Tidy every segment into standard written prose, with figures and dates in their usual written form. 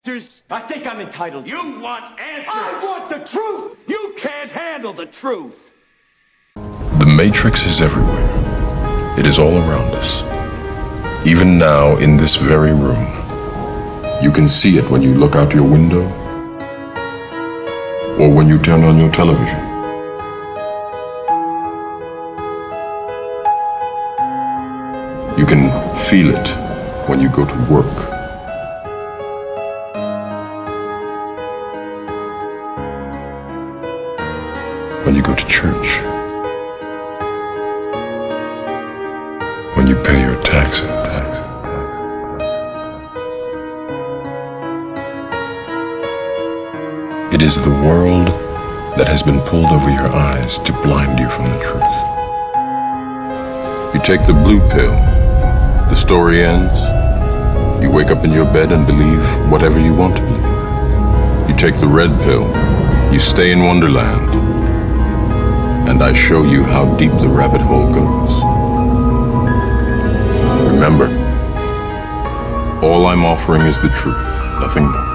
answers. I think I'm entitled. You want answers? I want the truth. You can't handle the truth. The Matrix is everywhere. It is all around us. Even now, in this very room. You can see it when you look out your window or when you turn on your television. You can feel it when you go to work. When you go to church. When you pay your taxes. It is the world that has been pulled over your eyes to blind you from the truth. You take the blue pill, the story ends. You wake up in your bed and believe whatever you want to believe. You take the red pill, you stay in Wonderland, and I show you how deep the rabbit hole goes. Remember, all I'm offering is the truth, nothing more.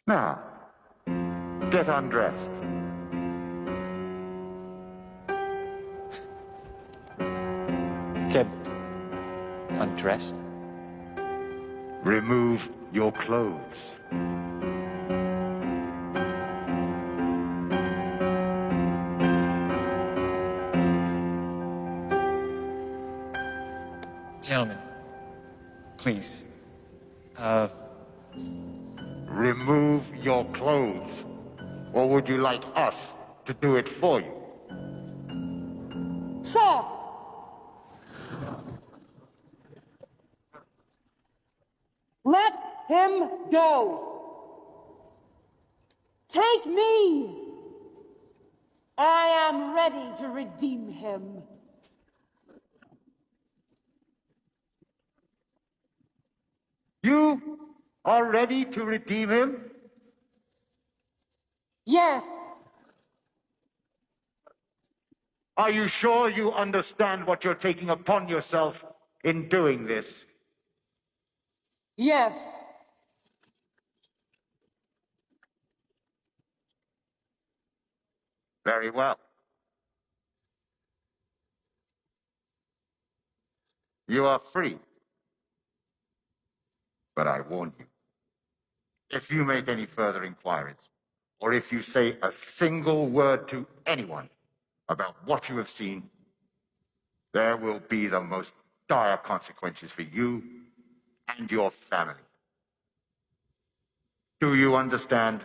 Now, get undressed. Get undressed. Remove your clothes. Gentlemen, please. Remove your clothes. Or would you like us to do it for you? Sir! Let him go. Take me. I am ready to redeem him. You are ready to redeem him? Yes. Are you sure you understand what you're taking upon yourself in doing this? Yes. Very well. You are free. But I warn you, if you make any further inquiries, or if you say a single word to anyone about what you have seen, there will be the most dire consequences for you and your family. Do you understand?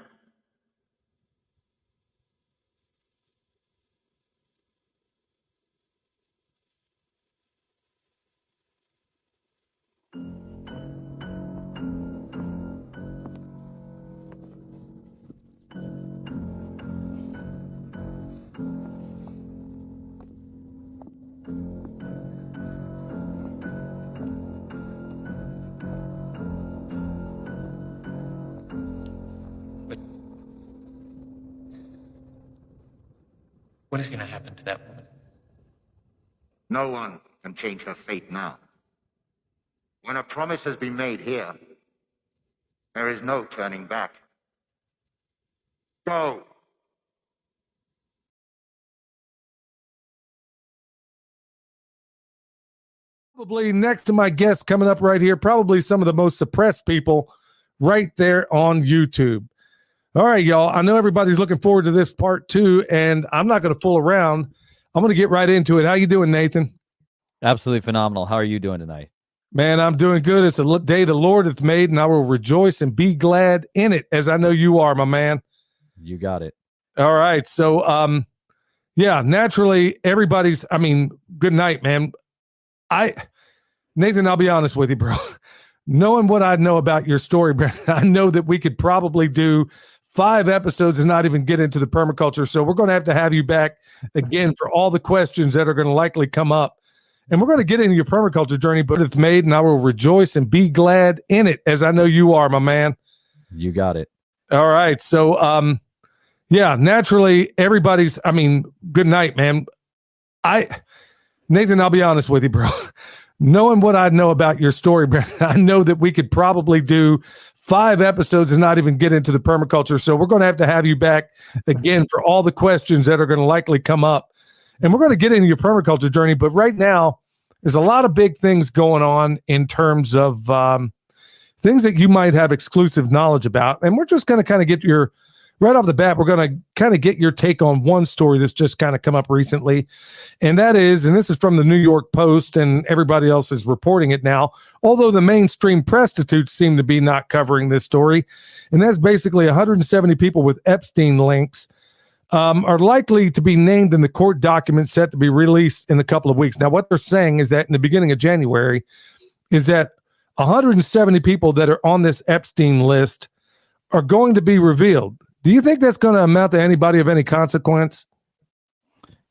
What is going to happen to that woman? No one can change her fate now. When a promise has been made here, there is no turning back. Go! Probably next to my guest coming up right here, probably some of the most suppressed people right there on YouTube. All right, y'all. I know everybody's looking forward to this part 2, and I'm not going to fool around. I'm going to get right into it. How you doing, Nathan? Absolutely phenomenal. How are you doing tonight? Man, I'm doing good. It's a day the Lord hath made, and I will rejoice and be glad in it, as I know you are, my man. You got it. All right. So, yeah, naturally, good night, man. Nathan, I'll be honest with you, bro. Knowing what I know about your story, Brandon, I know that we could probably do 5 episodes and not even get into the permaculture. So we're going to have you back again for all the questions that are going to likely come up. And we're going to get into your permaculture journey, but it's made, and I will rejoice and be glad in it, as I know you are, my man. You got it. All right. So, yeah, naturally, good night, man. Nathan, I'll be honest with you, bro. Knowing what I know about your story, bro, I know that we could probably do 5 episodes and not even get into the permaculture. So we're going to have you back again for all the questions that are going to likely come up. And we're going to get into your permaculture journey. But right now, there's a lot of big things going on in terms of things that you might have exclusive knowledge about. And we're just going to kind of get right off the bat, we're going to kind of get your take on one story that's just kind of come up recently. And this is from the New York Post, and everybody else is reporting it now, although the mainstream prostitutes seem to be not covering this story. And that's basically 170 people with Epstein links are likely to be named in the court document set to be released in a couple of weeks. Now, what they're saying is that in the beginning of January is that 170 people that are on this Epstein list are going to be revealed. Do you think that's going to amount to anybody of any consequence?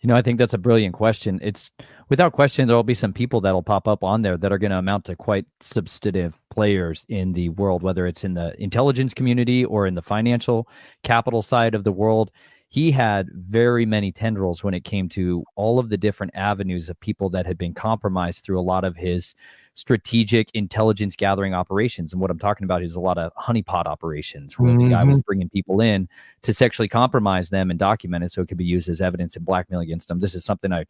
I think that's a brilliant question. It's without question, there'll be some people that'll pop up on there that are going to amount to quite substantive players in the world, whether it's in the intelligence community or in the financial capital side of the world. He had very many tendrils when it came to all of the different avenues of people that had been compromised through a lot of his strategic intelligence gathering operations. And what I'm talking about is a lot of honeypot operations where the guy was bringing people in to sexually compromise them and document it so it could be used as evidence and blackmail against them. This is something I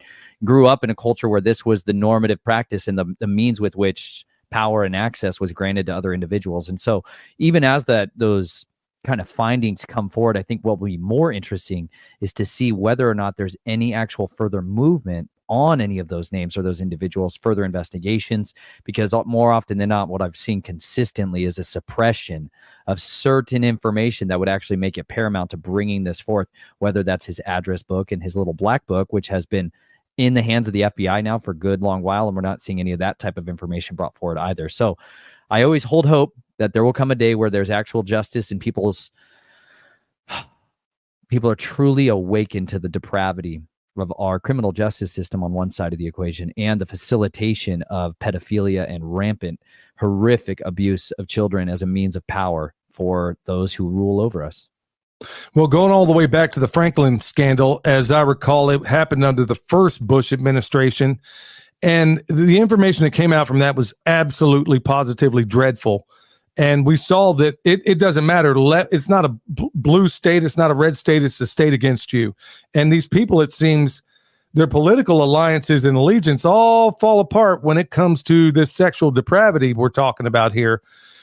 grew up in a culture where this was the normative practice and the means with which power and access was granted to other individuals. And so even as those kind of findings come forward, I think what will be more interesting is to see whether or not there's any actual further movement on any of those names or those individuals, further investigations, because more often than not, what I've seen consistently is a suppression of certain information that would actually make it paramount to bringing this forth, whether that's his address book and his little black book, which has been in the hands of the FBI now for a good long while, and we're not seeing any of that type of information brought forward either. So I always hold hope that there will come a day where there's actual justice and people are truly awakened to the depravity of our criminal justice system on one side of the equation and the facilitation of pedophilia and rampant, horrific abuse of children as a means of power for those who rule over us. Well, going all the way back to the Franklin scandal, as I recall, it happened under the first Bush administration. And the information that came out from that was absolutely, positively dreadful. And we saw that it doesn't matter. It's not a blue state. It's not a red state. It's the state against you. And these people, it seems, their political alliances and allegiance all fall apart when it comes to this sexual depravity we're talking about here.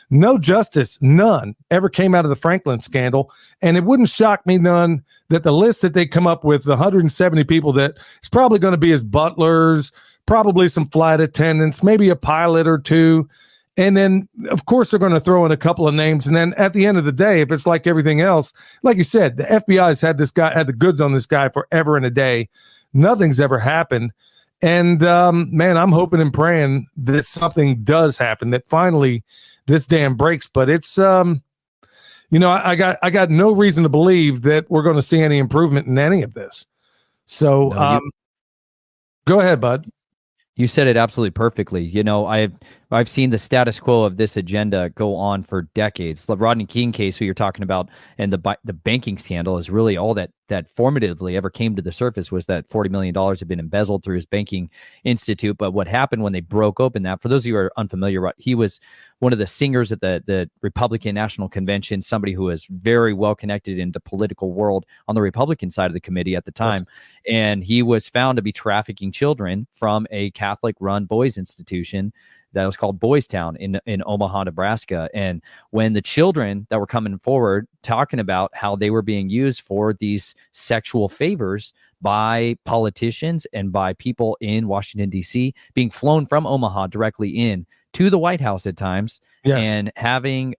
No justice, none, ever came out of the Franklin scandal. And it wouldn't shock me none that the list that they come up with, the 170 people that it's probably going to be his butlers, probably some flight attendants, maybe a pilot or two. And then, of course, they're going to throw in a couple of names. And then at the end of the day, if it's like everything else, like you said, the FBI's had the goods on this guy forever and a day. Nothing's ever happened. And, man, I'm hoping and praying that something does happen, that finally this dam breaks. But it's, I got no reason to believe that we're going to see any improvement in any of this. So go ahead, bud. You said it absolutely perfectly. I've seen the status quo of this agenda go on for decades. The Rodney King case, who you're talking about, and the banking scandal is really all that formatively ever came to the surface was that $40 million had been embezzled through his banking institute. But what happened when they broke open that, for those of you who are unfamiliar, he was one of the singers at the Republican National Convention, somebody who was very well connected in the political world on the Republican side of the committee at the time. Yes. And he was found to be trafficking children from a Catholic-run boys institution that was called Boys Town in Omaha, Nebraska. And when the children that were coming forward talking about how they were being used for these sexual favors by politicians and by people in Washington, D.C., being flown from Omaha directly in to the White House at times, yes, and having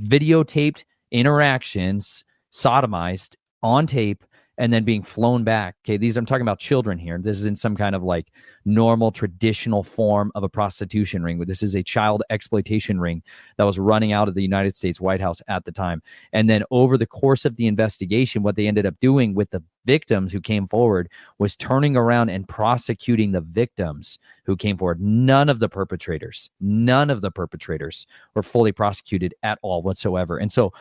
videotaped interactions sodomized on tape and then being flown back. Okay, I'm talking about children here. This isn't some kind of like normal traditional form of a prostitution ring. This is a child exploitation ring that was running out of the United States White House at the time. And then over the course of the investigation, what they ended up doing with the victims who came forward was turning around and prosecuting the victims who came forward. None of the perpetrators were fully prosecuted at all whatsoever. And so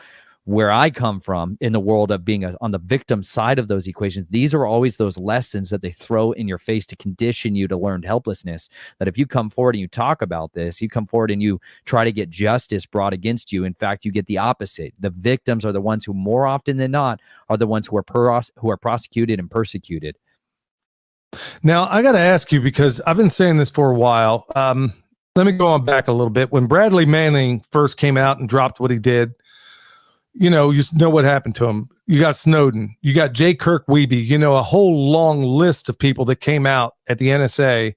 where I come from in the world of being on the victim side of those equations, these are always those lessons that they throw in your face to condition you to learned helplessness. That if you come forward and you talk about this, you come forward and you try to get justice brought against you. In fact, you get the opposite. The victims are the ones who more often than not are the ones who are prosecuted and persecuted. Now, I got to ask you, because I've been saying this for a while. Let me go on back a little bit. When Bradley Manning first came out and dropped what he did, you know what happened to him. You got Snowden, you got J. Kirk Wiebe, a whole long list of people that came out at the NSA,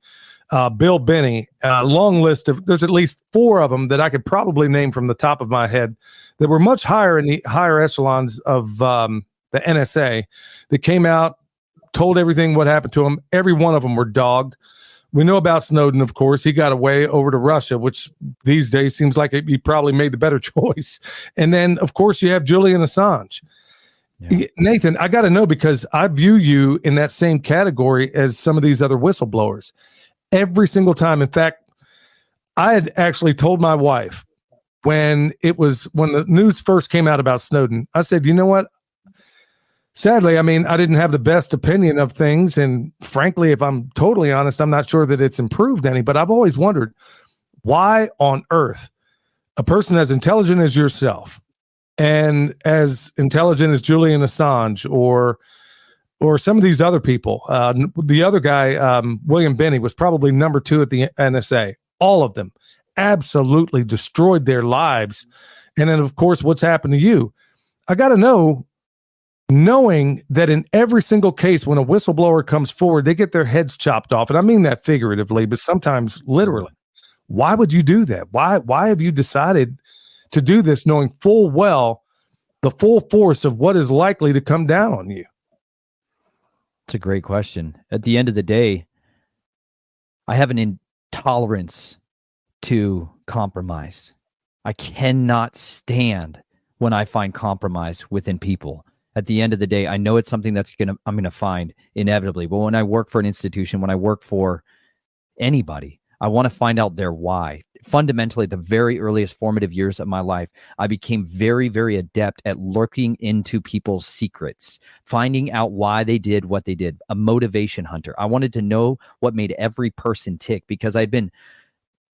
Bill Binney, long list of, there's at least 4 of them that I could probably name from the top of my head that were much higher in the higher echelons of the NSA that came out, told everything what happened to them. Every one of them were dogged. We know about Snowden, of course. He got away over to Russia, which these days seems like he probably made the better choice. And then, of course, you have Julian Assange. Yeah. Nathan, I got to know, because I view you in that same category as some of these other whistleblowers. Every single time. In fact, I had actually told my wife when the news first came out about Snowden, I said, you know what? Sadly, I mean, I didn't have the best opinion of things. And frankly, if I'm totally honest, I'm not sure that it's improved any, but I've always wondered why on earth a person as intelligent as yourself and as intelligent as Julian Assange or some of these other people, the other guy, William Binney, was probably number 2 at the NSA. All of them absolutely destroyed their lives. And then, of course, what's happened to you? I got to know, knowing that in every single case, when a whistleblower comes forward, they get their heads chopped off. And I mean that figuratively, but sometimes literally. Why would you do that? Why have you decided to do this, knowing full well the full force of what is likely to come down on you? It's a great question. At the end of the day, I have an intolerance to compromise. I cannot stand when I find compromise within people. At the end of the day, I know it's something I'm going to find inevitably. But when I work for an institution, when I work for anybody, I want to find out their why. Fundamentally, the very earliest formative years of my life, I became very, very adept at looking into people's secrets, finding out why they did what they did. A motivation hunter. I wanted to know what made every person tick, because I'd been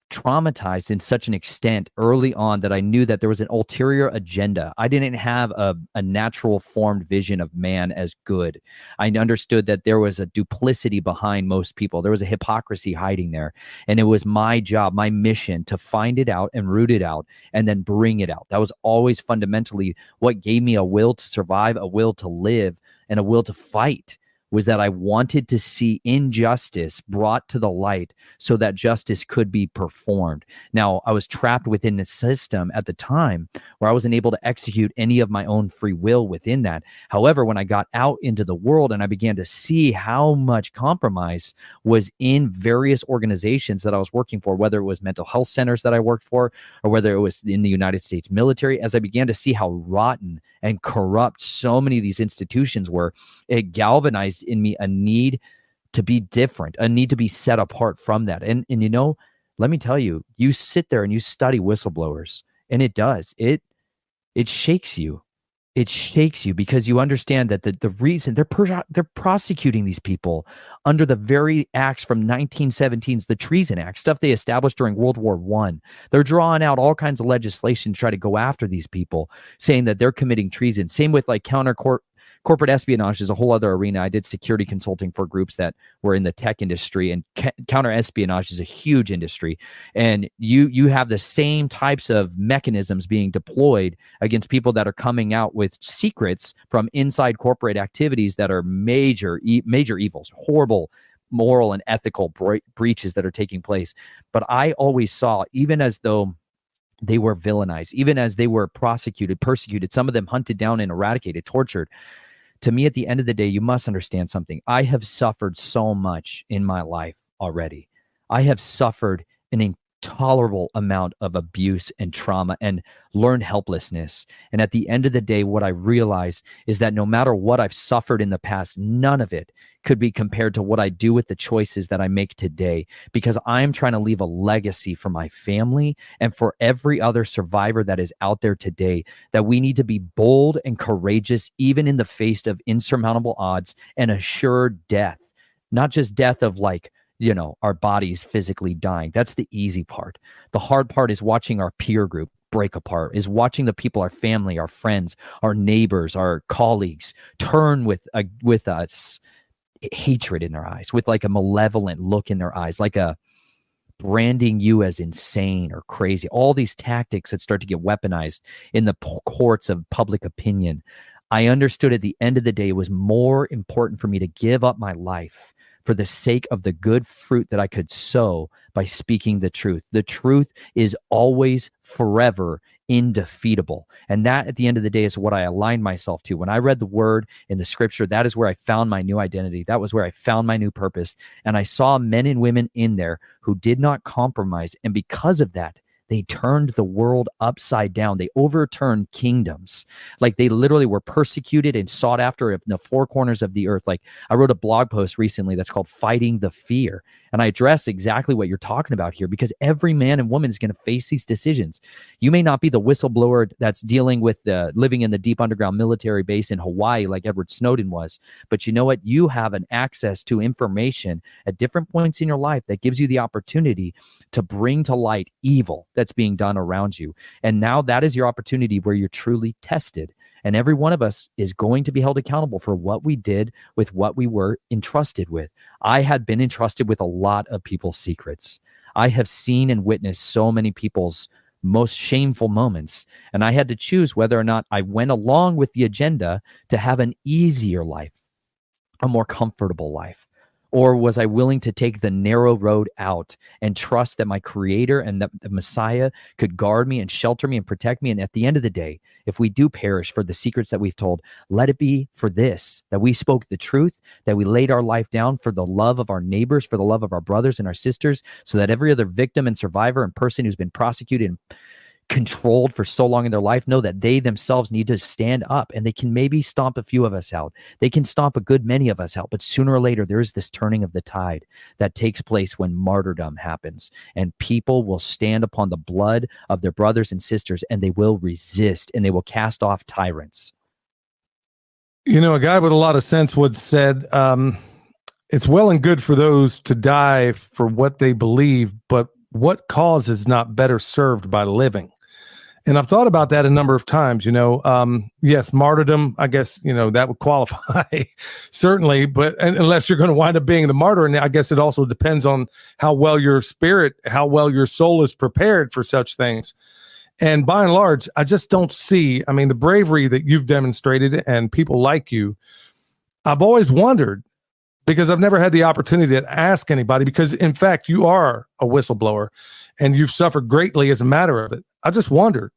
traumatized in such an extent early on that I knew that there was an ulterior agenda. I didn't have a natural formed vision of man as good. I understood that there was a duplicity behind most people. There was a hypocrisy hiding there. And it was my job, my mission, to find it out and root it out and then bring it out. That was always fundamentally what gave me a will to survive, a will to live, and a will to fight. Was that I wanted to see injustice brought to the light so that justice could be performed. Now, I was trapped within the system at the time where I wasn't able to execute any of my own free will within that. However, when I got out into the world and I began to see how much compromise was in various organizations that I was working for, whether it was mental health centers that I worked for, or whether it was in the United States military, as I began to see how rotten and corrupt so many of these institutions were, it galvanized in me a need to be different, a need to be set apart from that. And let me tell you, you sit there and you study whistleblowers, and it shakes you. It shakes you because you understand that the reason they're prosecuting these people under the very acts from 1917's the Treason Act, stuff they established during World War I. They're drawing out all kinds of legislation to try to go after these people, saying that they're committing treason. Same with like corporate espionage is a whole other arena. I did security consulting for groups that were in the tech industry, and counter espionage is a huge industry. And you have the same types of mechanisms being deployed against people that are coming out with secrets from inside corporate activities that are major evils, horrible moral and ethical breaches that are taking place. But I always saw, even as though they were villainized, even as they were prosecuted, persecuted, some of them hunted down and eradicated, tortured, to me, at the end of the day, you must understand something. I have suffered so much in my life already. I have suffered an intolerable amount of abuse and trauma and learned helplessness. And at the end of the day, what I realize is that no matter what I've suffered in the past, none of it could be compared to what I do with the choices that I make today, because I'm trying to leave a legacy for my family and for every other survivor that is out there today, that we need to be bold and courageous, even in the face of insurmountable odds and assured death, not just death of like, our bodies physically dying. That's the easy part. The hard part is watching our peer group break apart, is watching the people, our family, our friends, our neighbors, our colleagues turn with us hatred in their eyes, with like a malevolent look in their eyes, like a branding you as insane or crazy. All these tactics that start to get weaponized in the courts of public opinion. I understood at the end of the day, it was more important for me to give up my life for the sake of the good fruit that I could sow by speaking the truth. The truth is always, forever indefeatable. And that, at the end of the day, is what I aligned myself to. When I read the word in the scripture, that is where I found my new identity. That was where I found my new purpose. And I saw men and women in there who did not compromise. And because of that, they turned the world upside down. They overturned kingdoms. Like, they literally were persecuted and sought after in the four corners of the earth. Like, I wrote a blog post recently that's called Fighting the Fear. And I address exactly what you're talking about here, because every man and woman is going to face these decisions. You may not be the whistleblower that's dealing with living in the deep underground military base in Hawaii like Edward Snowden was. But you know what? You have an access to information at different points in your life that gives you the opportunity to bring to light evil that's being done around you. And now that is your opportunity where you're truly tested. And every one of us is going to be held accountable for what we did with what we were entrusted with. I had been entrusted with a lot of people's secrets. I have seen and witnessed so many people's most shameful moments. And I had to choose whether or not I went along with the agenda to have an easier life, a more comfortable life. Or was I willing to take the narrow road out and trust that my Creator and the Messiah could guard me and shelter me and protect me? And at the end of the day, if we do perish for the secrets that we've told, let it be for this, that we spoke the truth, that we laid our life down for the love of our neighbors, for the love of our brothers and our sisters, so that every other victim and survivor and person who's been prosecuted and controlled for so long in their life know that they themselves need to stand up, and they can maybe stomp a few of us out. They can stomp a good many of us out, but sooner or later, there is this turning of the tide that takes place when martyrdom happens, and people will stand upon the blood of their brothers and sisters, and they will resist, and they will cast off tyrants. A guy with a lot of sense would said, it's well and good for those to die for what they believe, but what cause is not better served by living? And I've thought about that a number of times, yes, martyrdom, I guess, that would qualify certainly, but unless you're going to wind up being the martyr. And I guess it also depends on how well your spirit, how well your soul is prepared for such things. And by and large, I just don't see, the bravery that you've demonstrated and people like you. I've always wondered, because I've never had the opportunity to ask anybody, because in fact, you are a whistleblower and you've suffered greatly as a matter of it. I just wondered,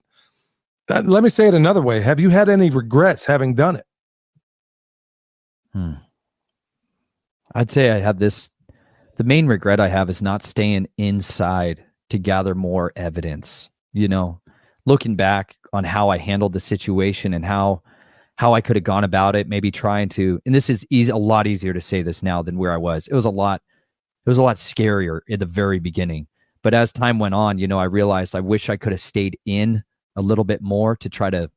let me say it another way. Have you had any regrets having done it? I'd say I have this. The main regret I have is not staying inside to gather more evidence, looking back on how I handled the situation and how I could have gone about it, maybe trying to, and this is a lot easier to say this now than where I was. It was a lot scarier at the very beginning. But as time went on, I realized I wish I could have stayed in a little bit more to try to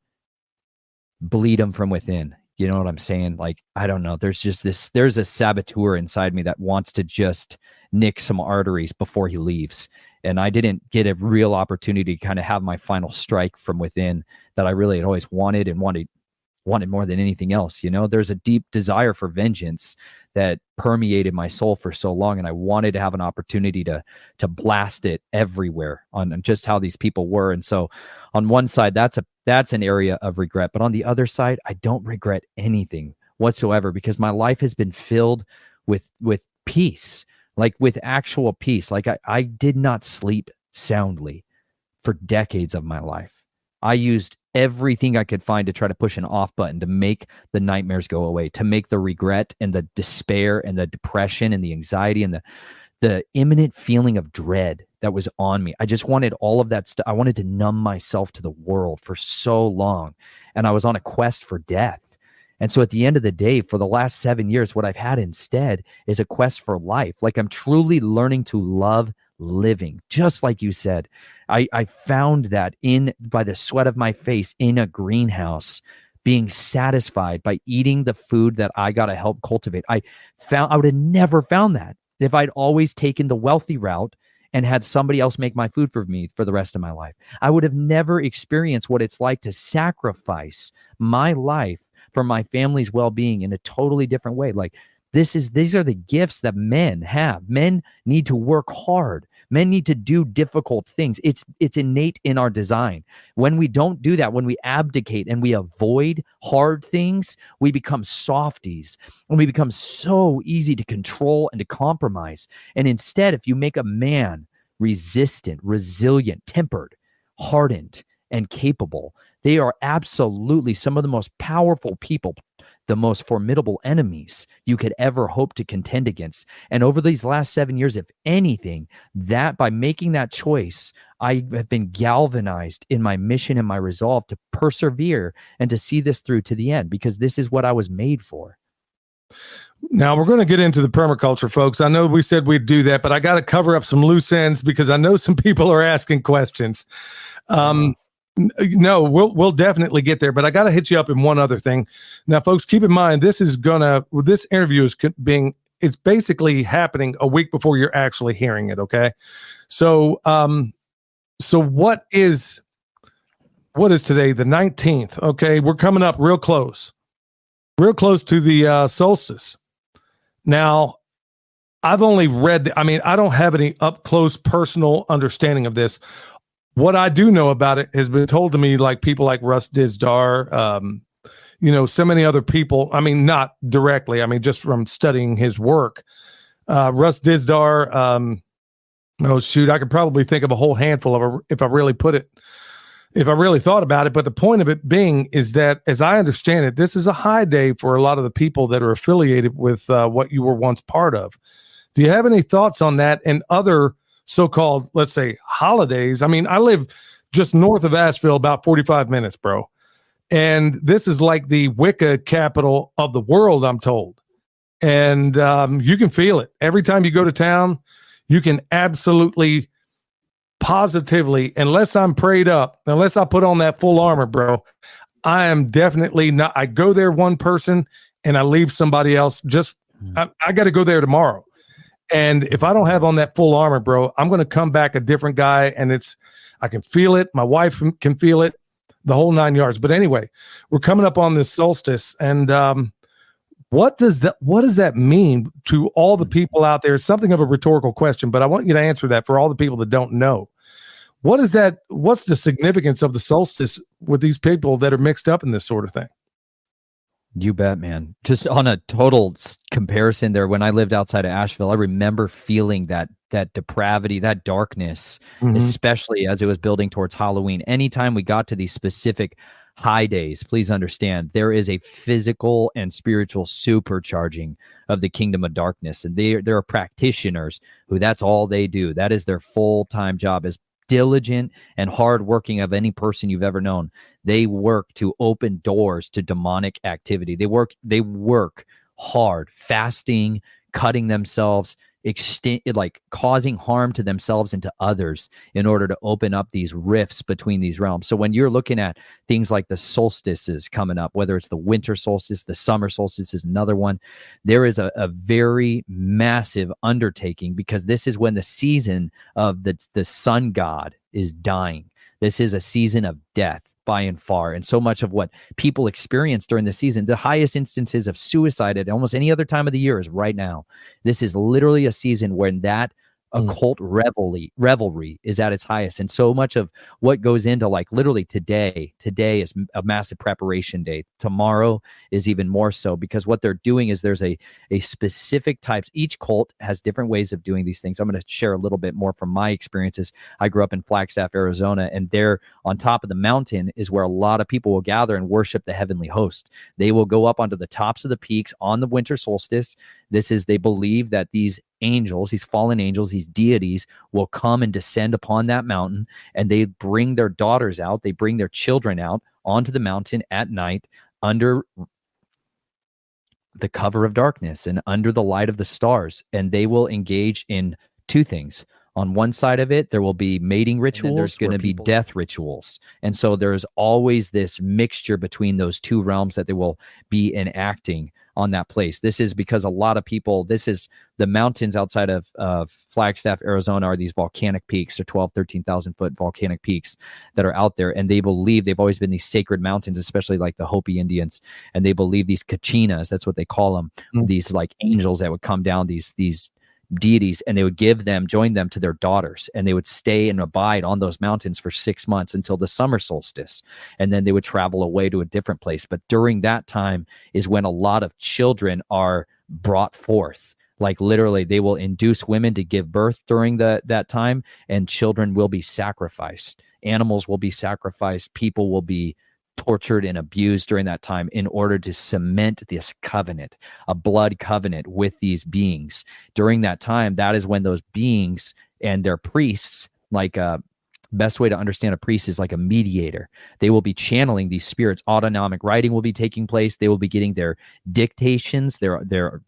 bleed them from within. You know what I'm saying? Like, I don't know. There's a saboteur inside me that wants to just nick some arteries before he leaves. And I didn't get a real opportunity to kind of have my final strike from within that I really had always wanted more than anything else. There's a deep desire for vengeance that permeated my soul for so long, and I wanted to have an opportunity to blast it everywhere on just how these people were. And so on one side, that's an area of regret, but on the other side, I don't regret anything whatsoever, because my life has been filled with peace, like with actual peace. Like I did not sleep soundly for decades of my life. I used everything I could find to try to push an off button to make the nightmares go away, to make the regret and the despair and the depression and the anxiety and the imminent feeling of dread that was on me. I just wanted all of that stuff. I wanted to numb myself to the world for so long. And I was on a quest for death. And so at the end of the day, for the last 7 years, what I've had instead is a quest for life. Like I'm truly learning to love living, just like you said. I found that by the sweat of my face in a greenhouse, being satisfied by eating the food that I got to help cultivate. I would have never found that if I'd always taken the wealthy route and had somebody else make my food for me for the rest of my life. I would have never experienced what it's like to sacrifice my life for my family's well-being in a totally different way. Like these are the gifts that men have. Men need to work hard. Men need to do difficult things. It's innate in our design. When we don't do that, when we abdicate and we avoid hard things, we become softies and we become so easy to control and to compromise. And instead, if you make a man resistant, resilient, tempered, hardened, and capable, they are absolutely some of the most powerful people, the most formidable enemies you could ever hope to contend against. And over these last 7 years, if anything, that by making that choice, I have been galvanized in my mission and my resolve to persevere and to see this through to the end, because this is what I was made for. Now we're going to get into the permaculture, folks. I know we said we'd do that, but I got to cover up some loose ends because I know some people are asking questions. No, we'll definitely get there, but I got to hit you up in one other thing. Now, folks, keep in mind, this interview it's basically happening a week before you're actually hearing it. Okay. So what is today? The 19th. Okay. We're coming up real close to the solstice. Now, I've only read, I don't have any up close personal understanding of this. What I do know about it has been told to me, like people like Russ Dizdar, so many other people. I mean, not directly. I mean, just from studying his work. Russ Dizdar. I could probably think of a whole handful of if I really thought about it. But the point of it being is that, as I understand it, this is a high day for a lot of the people that are affiliated with what you were once part of. Do you have any thoughts on that and other so-called, let's say, holidays? I mean, I live just north of Asheville, about 45 minutes, bro. And this is like the Wicca capital of the world, I'm told. And you can feel it. Every time you go to town, you can absolutely, positively, unless I'm prayed up, unless I put on that full armor, bro, I am definitely not. I go there one person and I leave somebody else. I got to go there tomorrow. And if I don't have on that full armor, bro, I'm going to come back a different guy. And I can feel it. My wife can feel it, the whole 9 yards. But anyway, we're coming up on this solstice. And what does that mean to all the people out there? It's something of a rhetorical question, but I want you to answer that for all the people that don't know. What's the significance of the solstice with these people that are mixed up in this sort of thing? You bet, man. Just on a total comparison there, when I lived outside of Asheville, I remember feeling that depravity, that darkness, especially as it was building towards Halloween. Anytime we got to these specific high days, please understand, there is a physical and spiritual supercharging of the kingdom of darkness. And there are practitioners who that's all they do. That is their full-time job, as diligent and hardworking of any person you've ever known. They work to open doors to demonic activity. They work hard, fasting, cutting themselves, causing harm to themselves and to others in order to open up these rifts between these realms. So when you're looking at things like the solstices coming up, whether it's the winter solstice, the summer solstice is another one, there is a very massive undertaking, because this is when the season of the sun god is dying. This is a season of death by and far. And so much of what people experience during the season, the highest instances of suicide at almost any other time of the year is right now. This is literally a season when that Occult revelry is at its highest. And so much of what goes into, like, literally today is a massive preparation day. Tomorrow is even more so, because what they're doing is there's a specific types. Each cult has different ways of doing these things. I'm going to share a little bit more from my experiences. I grew up in Flagstaff, Arizona, and there on top of the mountain is where a lot of people will gather and worship the heavenly host. They will go up onto the tops of the peaks on the winter solstice. They believe that these angels, these fallen angels, these deities will come and descend upon that mountain, and they bring their daughters out, they bring their children out onto the mountain at night under the cover of darkness and under the light of the stars, and they will engage in two things. On one side of it, there will be mating rituals. There's going to be death rituals. And so there's always this mixture between those two realms that they will be enacting on that place. This is because a lot of people, this is the mountains outside of Flagstaff, Arizona, are these volcanic peaks. They're 12, 13,000 foot volcanic peaks that are out there. And they believe they've always been these sacred mountains, especially like the Hopi Indians. And they believe these kachinas, that's what they call them, these like angels that would come down, these deities, and they would join them to their daughters, and they would stay and abide on those mountains for 6 months until the summer solstice, and then they would travel away to a different place. But during that time is when a lot of children are brought forth. Like literally, they will induce women to give birth during that time, and children will be sacrificed. Animals will be sacrificed. People will be tortured and abused during that time in order to cement this covenant, a blood covenant with these beings. During that time, that is when those beings and their priests, like best way to understand a priest is like a mediator. They will be channeling these spirits. Autonomic writing will be taking place. They will be getting their dictations, their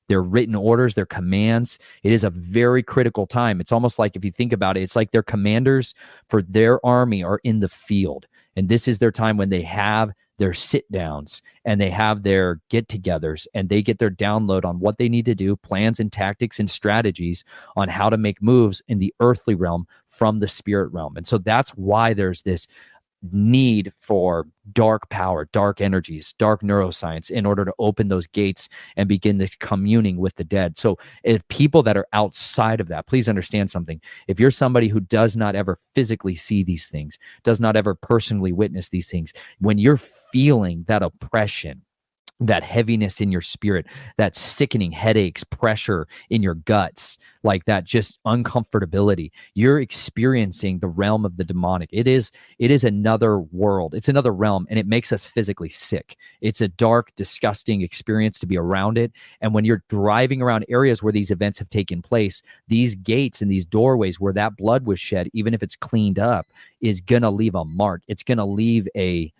written orders, their commands. It is a very critical time. It's almost like, if you think about it, it's like their commanders for their army are in the field. And this is their time when they have their sit downs and they have their get togethers, and they get their download on what they need to do, plans and tactics and strategies on how to make moves in the earthly realm from the spirit realm. And so that's why there's this need for dark power, dark energies, dark neuroscience in order to open those gates and begin the communing with the dead. So if people that are outside of that, please understand something. If you're somebody who does not ever physically see these things, does not ever personally witness these things, when you're feeling that oppression, that heaviness in your spirit, that sickening headaches, pressure in your guts, like that just uncomfortability, you're experiencing the realm of the demonic. It is another world. It's another realm, and it makes us physically sick. It's a dark, disgusting experience to be around it. And when you're driving around areas where these events have taken place, these gates and these doorways where that blood was shed, even if it's cleaned up, is going to leave a mark. It's going to leave a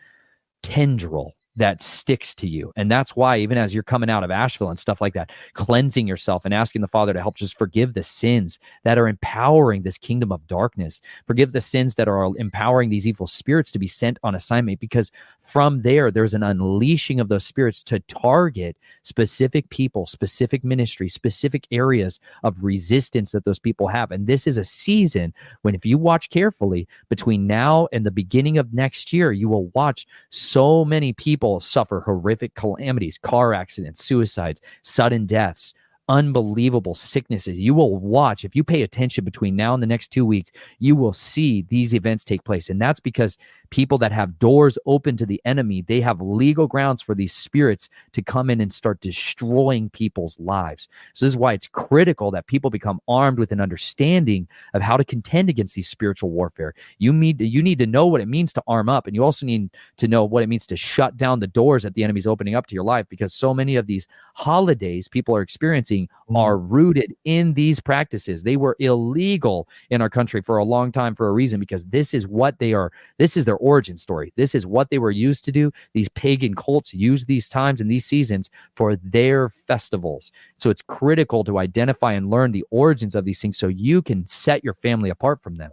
tendril that sticks to you. And that's why, even as you're coming out of Asheville and stuff like that, cleansing yourself and asking the Father to help just forgive the sins that are empowering this kingdom of darkness, forgive the sins that are empowering these evil spirits to be sent on assignment, because from there's an unleashing of those spirits to target specific people, specific ministry, specific areas of resistance that those people have. And this is a season when, if you watch carefully, between now and the beginning of next year, you will watch so many people suffer horrific calamities, car accidents, suicides, sudden deaths, unbelievable sicknesses. You will watch, if you pay attention between now and the next 2 weeks, you will see these events take place. And that's because people that have doors open to the enemy, they have legal grounds for these spirits to come in and start destroying people's lives. So this is why it's critical that people become armed with an understanding of how to contend against these spiritual warfare. You need to know what it means to arm up, and you also need to know what it means to shut down the doors that the enemy's opening up to your life, because so many of these holidays people are experiencing are rooted in these practices. They were illegal in our country for a long time for a reason, because this is what they are. This is their origin story. This is what they were used to do. These pagan cults use these times and these seasons for their festivals. So it's critical to identify and learn the origins of these things so you can set your family apart from them.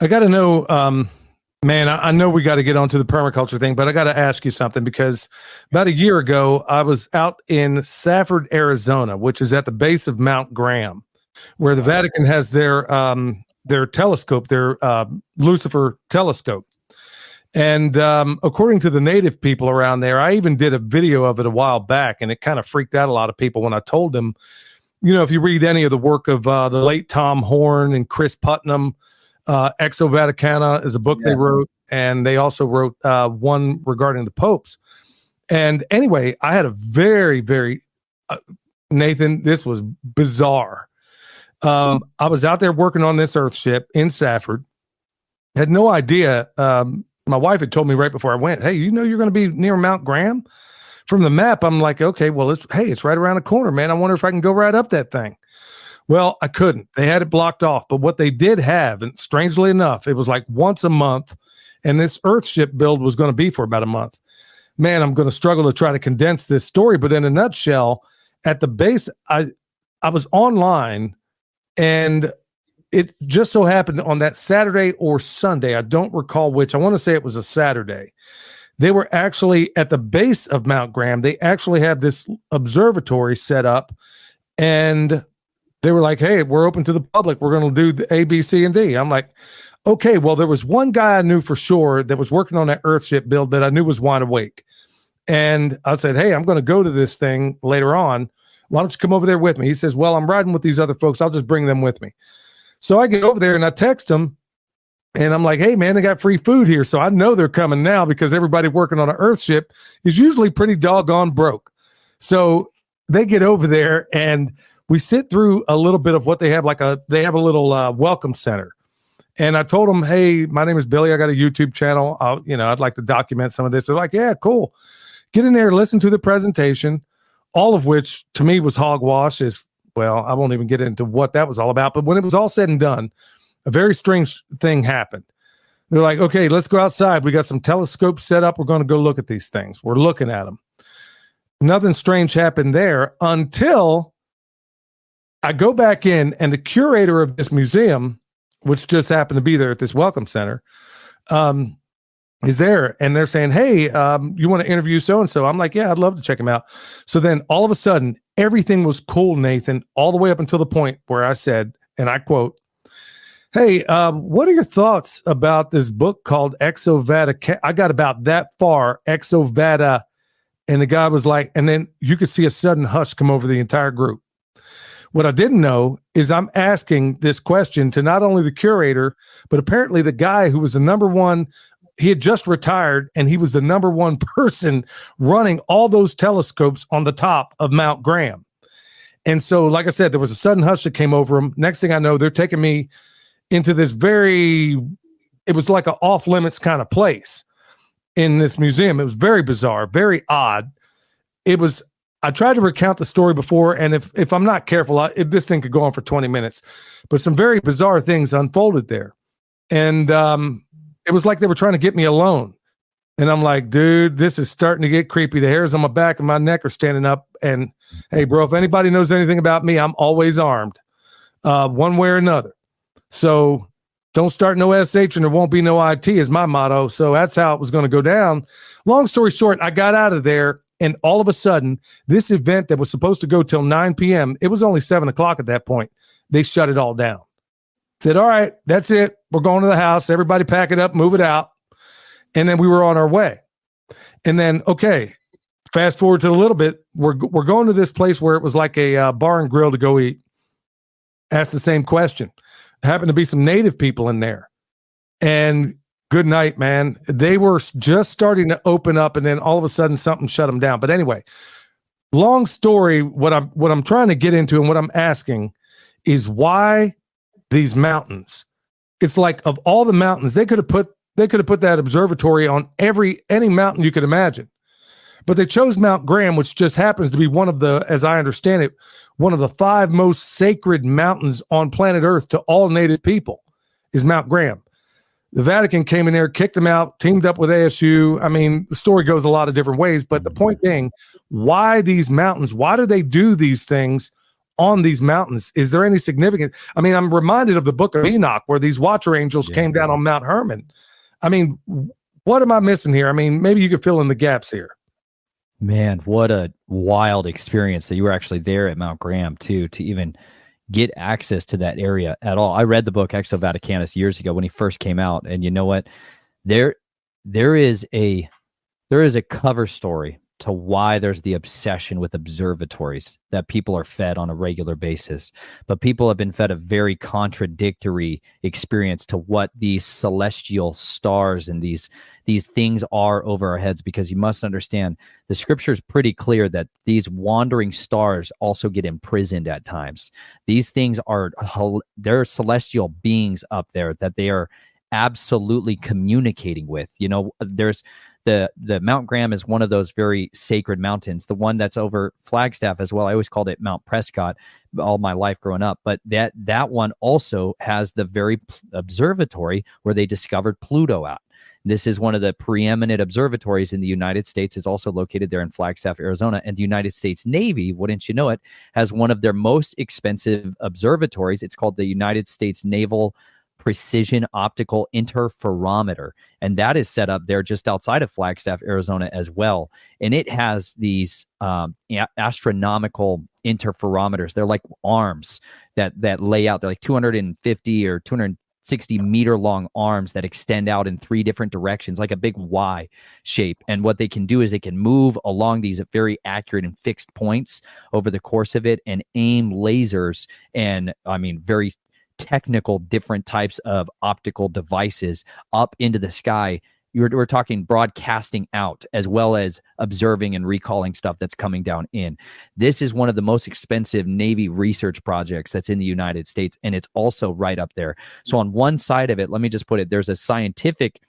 I got to know, man, I know we got to get onto the permaculture thing, but I got to ask you something, because about a year ago, I was out in Safford, Arizona, which is at the base of Mount Graham, where the Vatican has their telescope, their Lucifer telescope. And according to the native people around there, I even did a video of it a while back, and it kind of freaked out a lot of people when I told them if you read any of the work of the late Tom Horn and Chris Putnam, Exo Vaticana is a book they wrote, and they also wrote one regarding the popes. And anyway, I had a very, very, Nathan, this was bizarre. I was out there working on this Earth ship in Safford. Had no idea. My wife had told me right before I went, hey, you're going to be near Mount Graham? From the map, I'm like, okay, well, it's right around the corner, man. I wonder if I can go right up that thing. Well, I couldn't. They had it blocked off. But what they did have, and strangely enough, it was like once a month, and this Earthship build was going to be for about a month. Man, I'm going to struggle to try to condense this story, but in a nutshell, at the base, I was online, and it just so happened on that Saturday or Sunday, I don't recall which, I want to say it was a Saturday, they were actually at the base of Mount Graham. They actually had this observatory set up, and they were like, hey, we're open to the public. We're going to do the A, B, C, and D. I'm like, okay, well, there was one guy I knew for sure that was working on that Earthship build that I knew was wide awake. And I said, hey, I'm going to go to this thing later on. Why don't you come over there with me? He says, well, I'm riding with these other folks. I'll just bring them with me. So I get over there and I text him, and I'm like, hey, man, they got free food here. So I know they're coming now because everybody working on an Earthship is usually pretty doggone broke. So they get over there and we sit through a little bit of what they have, they have a little welcome center. And I told them, hey, my name is Billy. I got a YouTube channel. I'd like to document some of this. They're like, yeah, cool. Get in there, listen to the presentation, all of which to me was hogwash. I won't even get into what that was all about. But when it was all said and done, a very strange thing happened. They're like, okay, let's go outside. We got some telescopes set up. We're going to go look at these things. We're looking at them. Nothing strange happened there until I go back in, and the curator of this museum, which just happened to be there at this welcome center, is there. And they're saying, hey, you want to interview so-and-so? I'm like, yeah, I'd love to check him out. So then all of a sudden, everything was cool, Nathan, all the way up until the point where I said, and I quote, hey, what are your thoughts about this book called Exo Vata? I got about that far, Exo Vata, and the guy was like, and then you could see a sudden hush come over the entire group. What I didn't know is I'm asking this question to not only the curator, but apparently the guy who was the number one, he had just retired, and he was the number one person running all those telescopes on the top of Mount Graham. And so, like I said, there was a sudden hush that came over him. Next thing I know, they're taking me into this it was like an off limits kind of place in this museum. It was very bizarre, very odd. I tried to recount the story before, and if I'm not careful, this thing could go on for 20 minutes, but some very bizarre things unfolded there. And it was like they were trying to get me alone. And I'm like, dude, this is starting to get creepy. The hairs on my back and my neck are standing up. And hey, bro, if anybody knows anything about me, I'm always armed, one way or another. So don't start no SH and there won't be no IT is my motto. So that's how it was going to go down. Long story short, I got out of there, and all of a sudden, this event that was supposed to go till 9 p.m., it was only 7 o'clock at that point. They shut it all down. Said, all right, that's it. We're going to the house. Everybody pack it up, move it out. And then we were on our way. And then, okay, fast forward to a little bit. We're going to this place where it was like a bar and grill to go eat. Asked the same question. Happened to be some native people in there. And good night, man. They were just starting to open up, and then all of a sudden something shut them down. But anyway, long story, what I'm trying to get into and what I'm asking is why these mountains. It's like, of all the mountains, they could have put that observatory on any mountain you could imagine. But they chose Mount Graham, which just happens to be one of the, as I understand it, one of the 5 most sacred mountains on planet Earth to all native people is Mount Graham. The Vatican came in there, kicked them out, teamed up with ASU. I mean, the story goes a lot of different ways, but the point being, why these mountains? Why do they do these things on these mountains? Is there any significance? I mean, I'm reminded of the Book of Enoch, where these watcher angels came down on Mount Hermon. I mean, what am I missing here? I mean, maybe you could fill in the gaps here. Man, what a wild experience that you were actually there at Mount Graham too, to even get access to that area at all. I read the book Exo Vaticanus years ago when he first came out, and you know what? There is a cover story to why there's the obsession with observatories that people are fed on a regular basis. But people have been fed a very contradictory experience to what these celestial stars and these things are over our heads, because you must understand the scripture is pretty clear that these wandering stars also get imprisoned at times. These things are, they're celestial beings up there that they are absolutely communicating with. You know, there's the Mount Graham is one of those very sacred mountains. The one that's over Flagstaff as well. I always called it Mount Prescott all my life growing up. But that one also has the very observatory where they discovered Pluto at. This is one of the preeminent observatories in the United States. It's also located there in Flagstaff, Arizona. And the United States Navy, wouldn't you know it, has one of their most expensive observatories. It's called the United States Naval Precision Optical Interferometer, and that is set up there just outside of Flagstaff, Arizona as well. And it has these astronomical interferometers. They're like arms that lay out. They're like 250 or 260-meter long arms that extend out in 3 different directions, like a big Y shape. And what they can do is they can move along these very accurate and fixed points over the course of it and aim lasers and, very technical different types of optical devices up into the sky. We're talking broadcasting out as well as observing and recalling stuff that's coming down in. This is one of the most expensive Navy research projects that's in the United States, and it's also right up there. So on one side of it, let me just put it, there's a scientific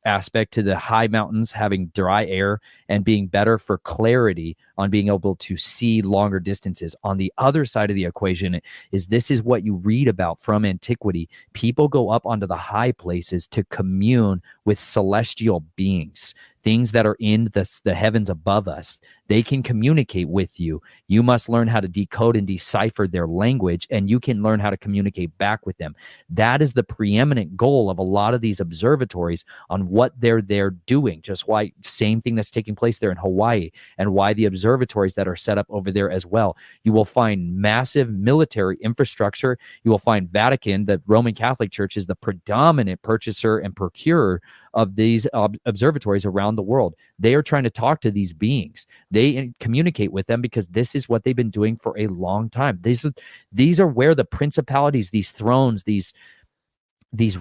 aspect to the high mountains having dry air and being better for clarity on being able to see longer distances. On the other side of the equation is this is what you read about from antiquity. People go up onto the high places to commune with celestial beings, things that are in the heavens above us. They can communicate with you. You must learn how to decode and decipher their language, and you can learn how to communicate back with them. That is the preeminent goal of a lot of these observatories on what they're there doing. Just why, same thing that's taking place there in Hawaii, and why the observatories that are set up over there as well. You will find massive military infrastructure. You will find Vatican, the Roman Catholic Church, is the predominant purchaser and procurer of these observatories around the world. They are trying to talk to these beings. They communicate with them because this is what they've been doing for a long time. These are where the principalities, these thrones, these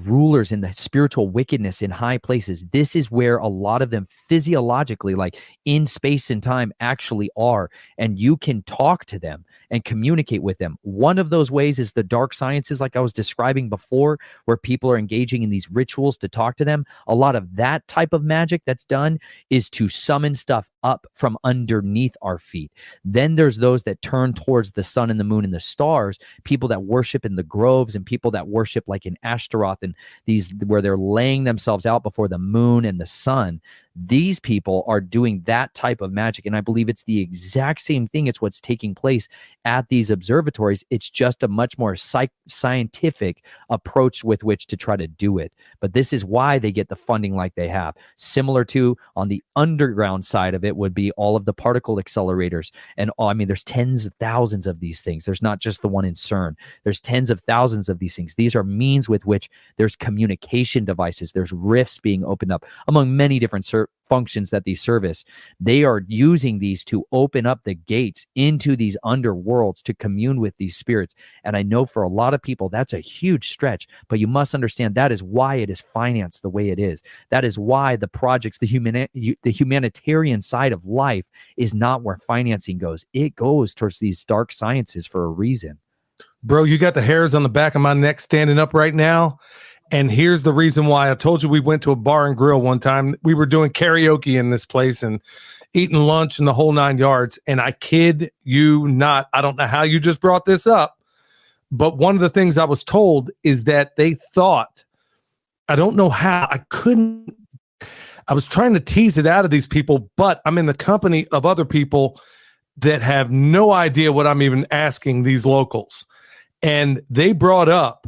rulers in the spiritual wickedness in high places, this is where a lot of them physiologically, like in space and time, actually are. And you can talk to them and communicate with them. One of those ways is the dark sciences, like I was describing before, where people are engaging in these rituals to talk to them. A lot of that type of magic that's done is to summon stuff up from underneath our feet. Then there's those that turn towards the sun and the moon and the stars, people that worship in the groves and people that worship like in Ashtaroth and these where they're laying themselves out before the moon and the sun. These people are doing that type of magic, and I believe it's the exact same thing. It's what's taking place at these observatories. It's just a much more scientific approach with which to try to do it. But this is why they get the funding like they have. Similar to on the underground side of it would be all of the particle accelerators. And there's tens of thousands of these things. There's not just the one in CERN. There's tens of thousands of these things. These are means with which there's communication devices. There's rifts being opened up among many different functions that these service. They are using these to open up the gates into these underworlds to commune with these spirits. And I know for a lot of people that's a huge stretch, but you must understand that is why it is financed the way it is. That is why the projects, the humanitarian side of life is not where financing goes. It goes towards these dark sciences for a reason. Bro, you got the hairs on the back of my neck standing up right now. And here's the reason why. I told you we went to a bar and grill one time. We were doing karaoke in this place and eating lunch and the whole 9 yards. And I kid you not, I don't know how you just brought this up, but one of the things I was told is that they thought, I don't know how, I was trying to tease it out of these people, but I'm in the company of other people that have no idea what I'm even asking these locals. And they brought up,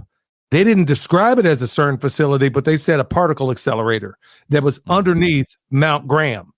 they didn't describe it as a CERN facility, but they said a particle accelerator that was underneath Mount Graham.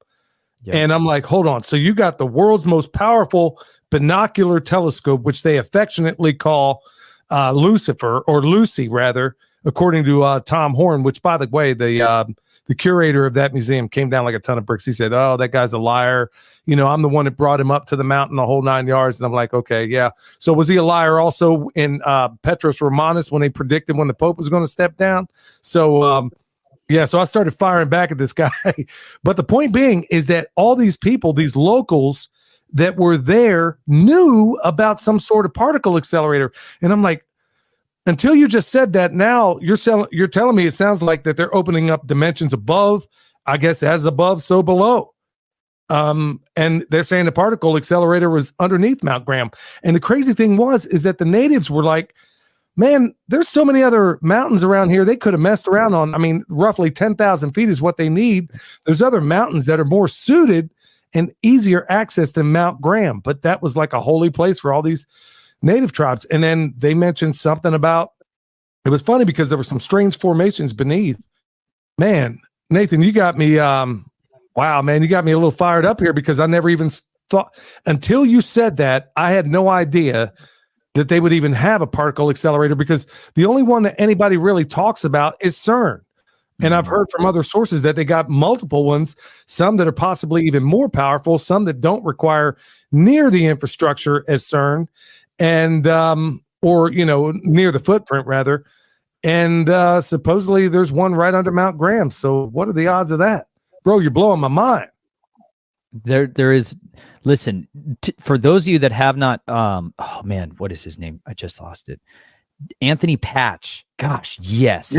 Yep. And I'm like, hold on. So you got the world's most powerful binocular telescope, which they affectionately call Lucifer, or Lucy rather, according to Tom Horn, which, by the way, the the curator of that museum came down like a ton of bricks. He said, "Oh, that guy's a liar. You know, I'm the one that brought him up to the mountain the whole 9 yards." And I'm like, okay, yeah. So was he a liar also in Petros Romanus when they predicted when the Pope was going to step down? So, yeah, so I started firing back at this guy. But the point being is that all these people, these locals that were there, knew about some sort of particle accelerator. And I'm like, until you just said that, now you're telling me it sounds like that they're opening up dimensions above, I guess as above, so below. And they're saying the particle accelerator was underneath Mount Graham. And the crazy thing is that the natives were like, man, there's so many other mountains around here they could have messed around on. I mean, roughly 10,000 feet is what they need. There's other mountains that are more suited and easier access than Mount Graham. But that was like a holy place for all these native tribes. And then they mentioned something about, it was funny because there were some strange formations beneath. Man, Nathan, you got me, wow, man, you got me a little fired up here because I never even thought, until you said that, I had no idea that they would even have a particle accelerator, because the only one that anybody really talks about is CERN. And I've heard from other sources that they got multiple ones, some that are possibly even more powerful, some that don't require near the infrastructure as CERN, and or near the footprint rather. And supposedly there's one right under Mount Graham. So what are the odds of that? Bro, you're blowing my mind. There is, listen, for those of you that have not, oh man, what is his name? I just lost it. Anthony Patch. Gosh, yes.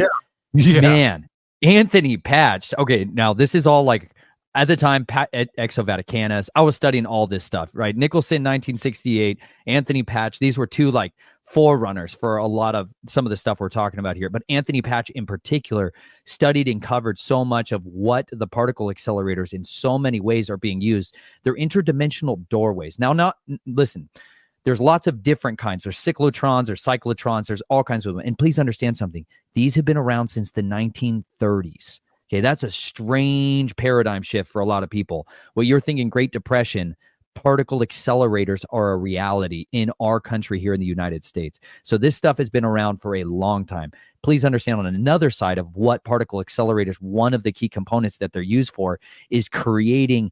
Yeah. Man, Anthony Patch. Okay, now this is all like, at the time, Exo Vaticanus, I was studying all this stuff, right? Nicholson, 1968, Anthony Patch. These were two like forerunners for a lot of some of the stuff we're talking about here. But Anthony Patch in particular studied and covered so much of what the particle accelerators in so many ways are being used. They're interdimensional doorways. Now, listen, there's lots of different kinds. There's cyclotrons, there's cyclotrons, there's all kinds of them. And please understand something. These have been around since the 1930s. Okay, that's a strange paradigm shift for a lot of people. What you're thinking, Great Depression, particle accelerators are a reality in our country here in the United States. So this stuff has been around for a long time. Please understand, on another side of what particle accelerators, one of the key components that they're used for is creating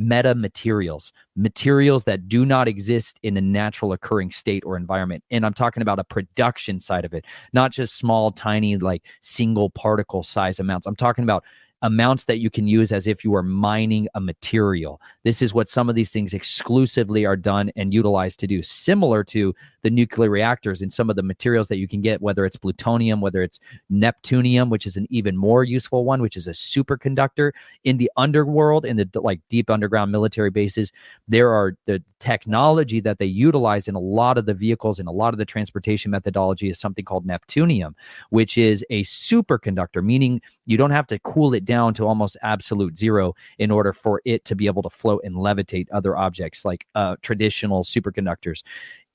metamaterials, materials that do not exist in a natural occurring state or environment. And I'm talking about a production side of it, not just small, tiny, like single particle size amounts. I'm talking about amounts that you can use as if you were mining a material. This is what some of these things exclusively are done and utilized to do, similar to the nuclear reactors and some of the materials that you can get, whether it's plutonium, whether it's neptunium, which is an even more useful one, which is a superconductor in the underworld, in the like deep underground military bases. There are the technology that they utilize in a lot of the vehicles and a lot of the transportation methodology is something called neptunium, which is a superconductor, meaning you don't have to cool it down to almost absolute zero in order for it to be able to float and levitate other objects like traditional superconductors.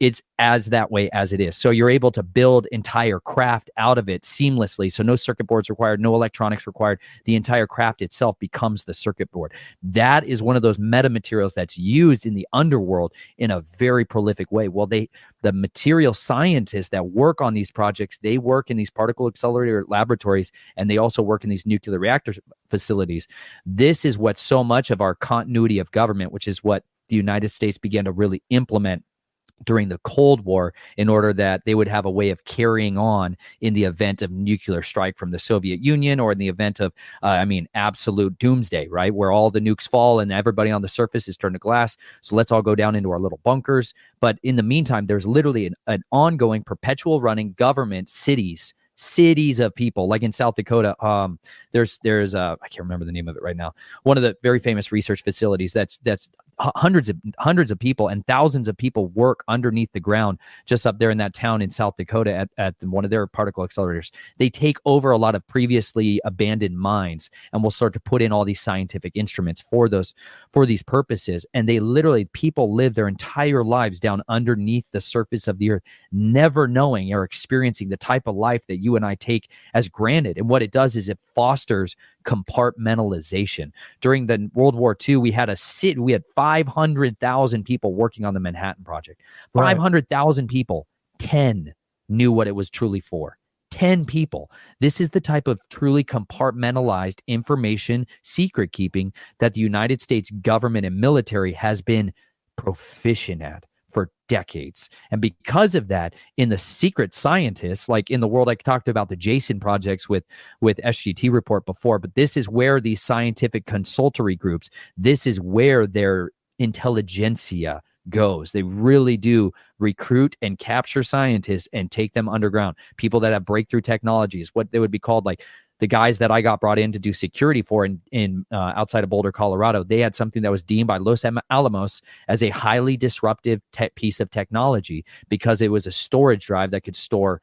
It's as that way as it is. So you're able to build entire craft out of it seamlessly. So no circuit boards required, no electronics required. The entire craft itself becomes the circuit board. That is one of those metamaterials that's used in the underworld in a very prolific way. Well, the material scientists that work on these projects, they work in these particle accelerator laboratories, and they also work in these nuclear reactor facilities. This is what so much of our continuity of government, which is what the United States began to really implement during the Cold War, in order that they would have a way of carrying on in the event of nuclear strike from the Soviet Union, or in the event of, absolute doomsday, right? Where all the nukes fall and everybody on the surface is turned to glass. So let's all go down into our little bunkers. But in the meantime, there's literally an ongoing, perpetual running government, cities of people, like in South Dakota. There's I can't remember the name of it right now. One of the very famous research facilities that's hundreds of people and thousands of people work underneath the ground just up there in that town in South Dakota at one of their particle accelerators. They take over a lot of previously abandoned mines and will start to put in all these scientific instruments for these purposes. And they literally, people live their entire lives down underneath the surface of the earth, never knowing or experiencing the type of life that you and I take as granted. And what it does is it fosters compartmentalization. During the World War II, we had 500,000 people working on the Manhattan Project. 500,000 people. 10 knew what it was truly for. 10 people. This is the type of truly compartmentalized information secret keeping that the United States government and military has been proficient at for decades. And because of that, in the secret scientists, like in the world, I talked about the Jason projects with SGT report before, but this is where these scientific consultory groups, this is where their intelligentsia goes. They really do recruit and capture scientists and take them underground. People that have breakthrough technologies, what they would be called, like the guys that I got brought in to do security for in outside of Boulder, Colorado. They had something that was deemed by Los Alamos as a highly disruptive piece of technology because it was a storage drive that could store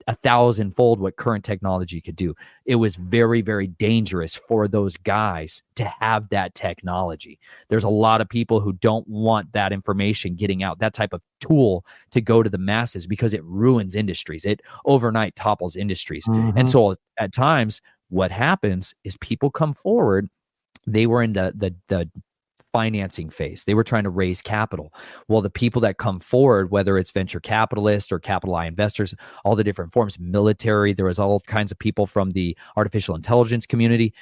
1,000-fold what current technology could do. It was very, very dangerous for those guys to have that technology. There's a lot of people who don't want that information getting out, that type of tool to go to the masses, because it ruins industries. It overnight topples industries. And so at times, what happens is people come forward. They were in the financing phase. They were trying to raise capital. Well, the people that come forward, whether it's venture capitalists or capital I investors, all the different forms, military, there was all kinds of people from the artificial intelligence community.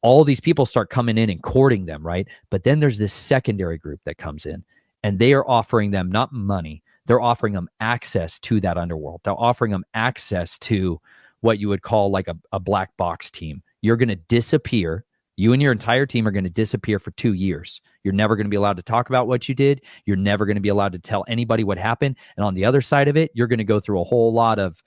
All these people start coming in and courting them, right? But then there's this secondary group that comes in, and they are offering them not money, they're offering them access to that underworld. They're offering them access to what you would call like a black box team. You're going to disappear. You and your entire team are going to disappear for 2 years. You're never going to be allowed to talk about what you did. You're never going to be allowed to tell anybody what happened. And on the other side of it, you're going to go through a whole lot of,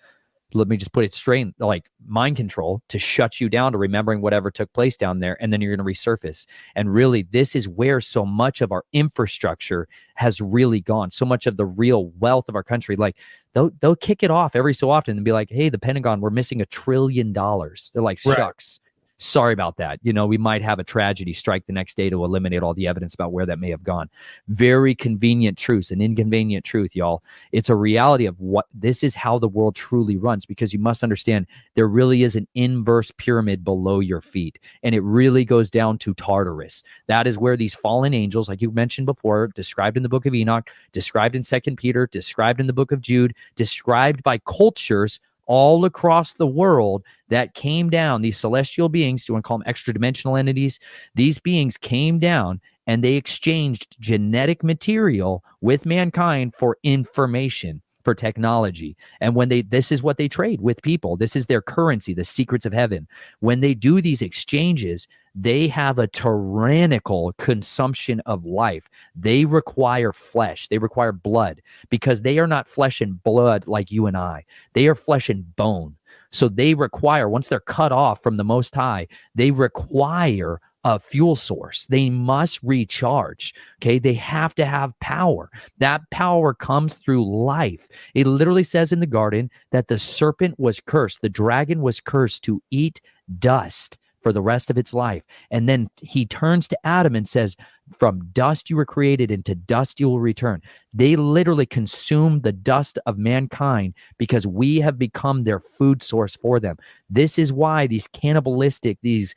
let me just put it straight, like mind control to shut you down to remembering whatever took place down there. And then you're going to resurface. And really, this is where so much of our infrastructure has really gone. So much of the real wealth of our country, like they'll kick it off every so often and be like, hey, the Pentagon, we're missing $1 trillion. They're like, shucks. Sorry about that. You know, we might have a tragedy strike the next day to eliminate all the evidence about where that may have gone. Very convenient truths, an inconvenient truth, y'all. It's a reality of what this is, how the world truly runs, because you must understand there really is an inverse pyramid below your feet. And it really goes down to Tartarus. That is where these fallen angels, like you mentioned before, described in the book of Enoch, described in 2 Peter, described in the book of Jude, described by cultures all across the world that came down, these celestial beings, do you want to call them extra dimensional entities? These beings came down and they exchanged genetic material with mankind for information, for technology. And when this is what they trade with people. This is their currency, the secrets of heaven. When they do these exchanges, they have a tyrannical consumption of life. They require flesh. They require blood, because they are not flesh and blood like you and I. They are flesh and bone. So they require, once they're cut off from the Most High, they require a fuel source. They must recharge. Okay. They have to have power. That power comes through life. It literally says in the garden that the serpent was cursed. The dragon was cursed to eat dust for the rest of its life. And then he turns to Adam and says, from dust you were created, and to dust you will return. They literally consume the dust of mankind because we have become their food source for them. This is why these cannibalistic, these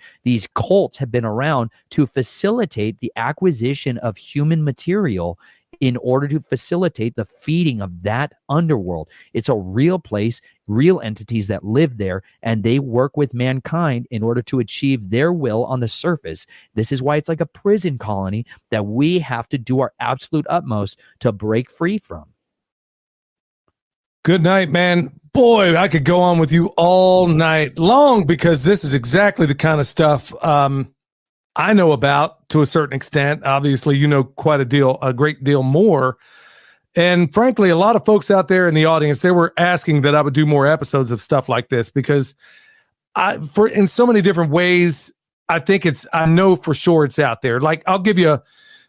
cults have been around to facilitate the acquisition of human material in order to facilitate the feeding of that underworld. It's a real place, real entities that live there, and they work with mankind in order to achieve their will on the surface. This is why it's like a prison colony that we have to do our absolute utmost to break free from. Good night, man. Boy, I could go on with you all night long, because this is exactly the kind of stuff I know about to a certain extent. Obviously, you know quite a great deal more. And frankly, a lot of folks out there in the audience, they were asking that I would do more episodes of stuff like this, because in so many different ways, I know for sure it's out there. Like, I'll give you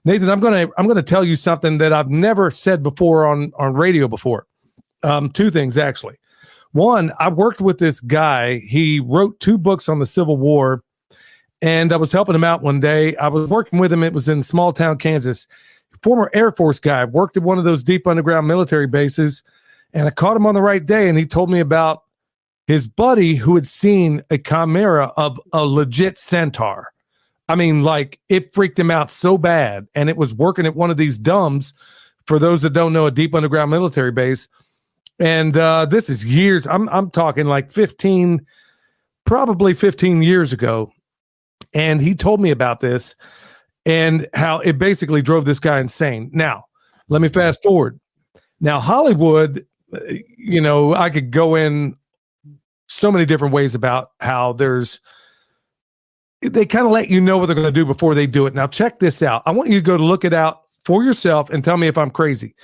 Nathan, I'm going to tell you something that I've never said before on radio before. 2 things, actually. One, I worked with this guy. He wrote 2 books on the Civil War, and I was helping him out one day. I was working with him. It was in small town Kansas. Former Air Force guy, worked at one of those deep underground military bases, and I caught him on the right day, and he told me about his buddy who had seen a chimera of a legit centaur. I mean, like, it freaked him out so bad, and it was working at one of these DUMBs. For those that don't know, a deep underground military base. And this is years. I'm talking like 15, probably 15 years ago. And he told me about this and how it basically drove this guy insane. Now, let me fast forward. Now, Hollywood, I could go in so many different ways about how they kind of let you know what they're going to do before they do it. Now, check this out. I want you to go to look it out for yourself and tell me if I'm crazy.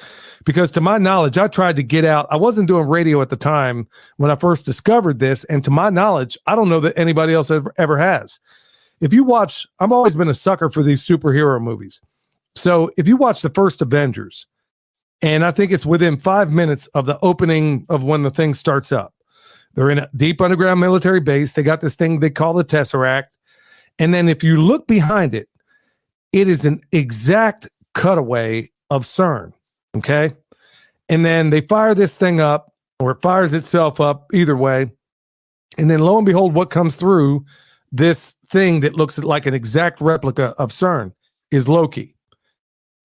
Because to my knowledge, I tried to get out. I wasn't doing radio at the time when I first discovered this. And to my knowledge, I don't know that anybody else ever has. If you watch, I've always been a sucker for these superhero movies. So if you watch the first Avengers, and I think it's within 5 minutes of the opening of when the thing starts up, they're in a deep underground military base. They got this thing they call the Tesseract. And then if you look behind it, it is an exact cutaway of CERN. Okay. And then they fire this thing up, or it fires itself up, either way. And then lo and behold, what comes through this thing that looks like an exact replica of CERN is Loki.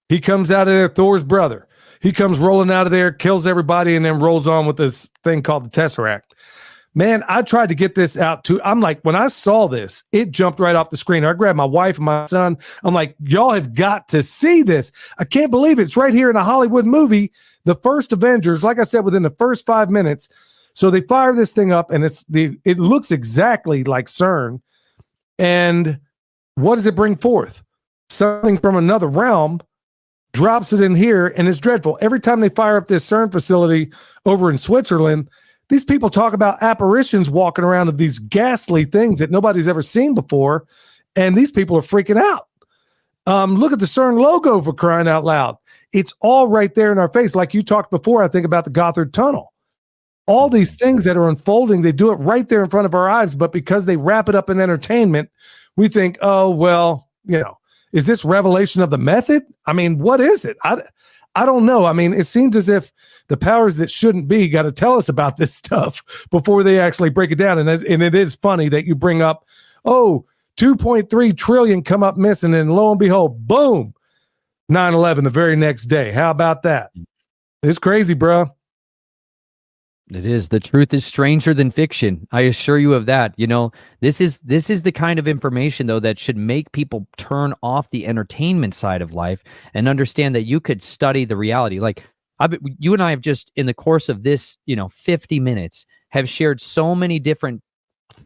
He comes out of there, Thor's brother. He comes rolling out of there, kills everybody, and then rolls on with this thing called the Tesseract. Man, I tried to get this out too. I'm like, when I saw this, it jumped right off the screen. I grabbed my wife and my son. I'm like, y'all have got to see this. I can't believe it's right here in a Hollywood movie. The first Avengers, like I said, within the first 5 minutes. So they fire this thing up, and it looks exactly like CERN. And what does it bring forth? Something from another realm, drops it in here, and it's dreadful. Every time they fire up this CERN facility over in Switzerland, these people talk about apparitions walking around of these ghastly things that nobody's ever seen before, and these people are freaking out. Look at the CERN logo, for crying out loud. It's all right there in our face. Like you talked before, I think, about the Gothard Tunnel. All these things that are unfolding, they do it right there in front of our eyes, but because they wrap it up in entertainment, we think, oh, well, is this revelation of the method? I mean, what is it? I don't know. I mean, it seems as if the powers that shouldn't be got to tell us about this stuff before they actually break it down. And it is funny that you bring up, 2.3 trillion come up missing, and lo and behold, boom, 9/11 the very next day. How about that? It's crazy, bro. It is. The truth is stranger than fiction. I assure you of that. This is the kind of information, though, that should make people turn off the entertainment side of life and understand that you could study the reality. Like you and I have just, in the course of this, 50 minutes, have shared so many different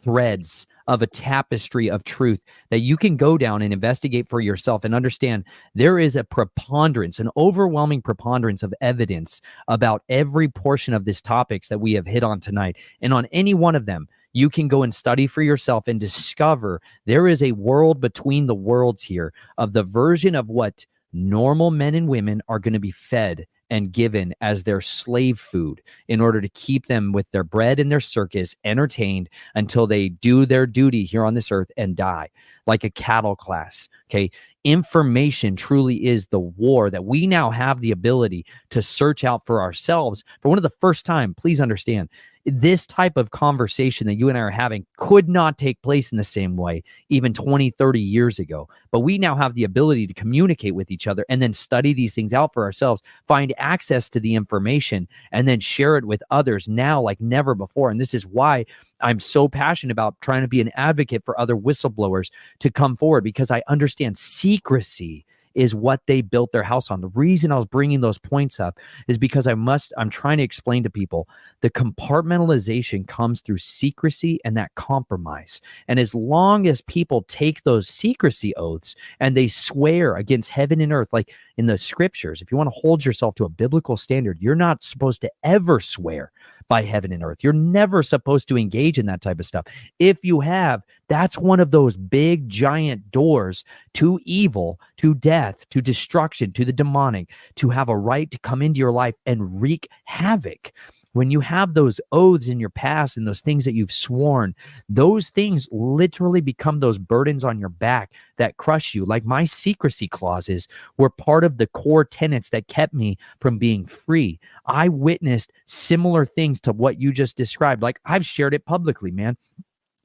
threads of a tapestry of truth that you can go down and investigate for yourself and understand there is a preponderance, an overwhelming preponderance of evidence about every portion of this topics that we have hit on tonight. And on any one of them, you can go and study for yourself and discover there is a world between the worlds here of the version of what normal men and women are going to be fed and given as their slave food in order to keep them with their bread and their circus entertained until they do their duty here on this earth and die like a cattle class. Okay. Information truly is the war that we now have the ability to search out for ourselves. For one of the first time, please understand, this type of conversation that you and I are having could not take place in the same way even 20, 30 years ago. But we now have the ability to communicate with each other and then study these things out for ourselves, find access to the information, and then share it with others now like never before. And this is why I'm so passionate about trying to be an advocate for other whistleblowers to come forward, because I understand secrecy is what they built their house on. The reason I was bringing those points up is because I'm trying to explain to people the compartmentalization comes through secrecy and that compromise. And as long as people take those secrecy oaths and they swear against heaven and earth, like in the scriptures, if you want to hold yourself to a biblical standard, you're not supposed to ever swear by heaven and earth. You're never supposed to engage in that type of stuff. If you have, that's one of those big giant doors to evil, to death, to destruction, to the demonic, to have a right to come into your life and wreak havoc. When you have those oaths in your past and those things that you've sworn, those things literally become those burdens on your back that crush you. Like my secrecy clauses were part of the core tenets that kept me from being free. I witnessed similar things to what you just described. Like I've shared it publicly, man.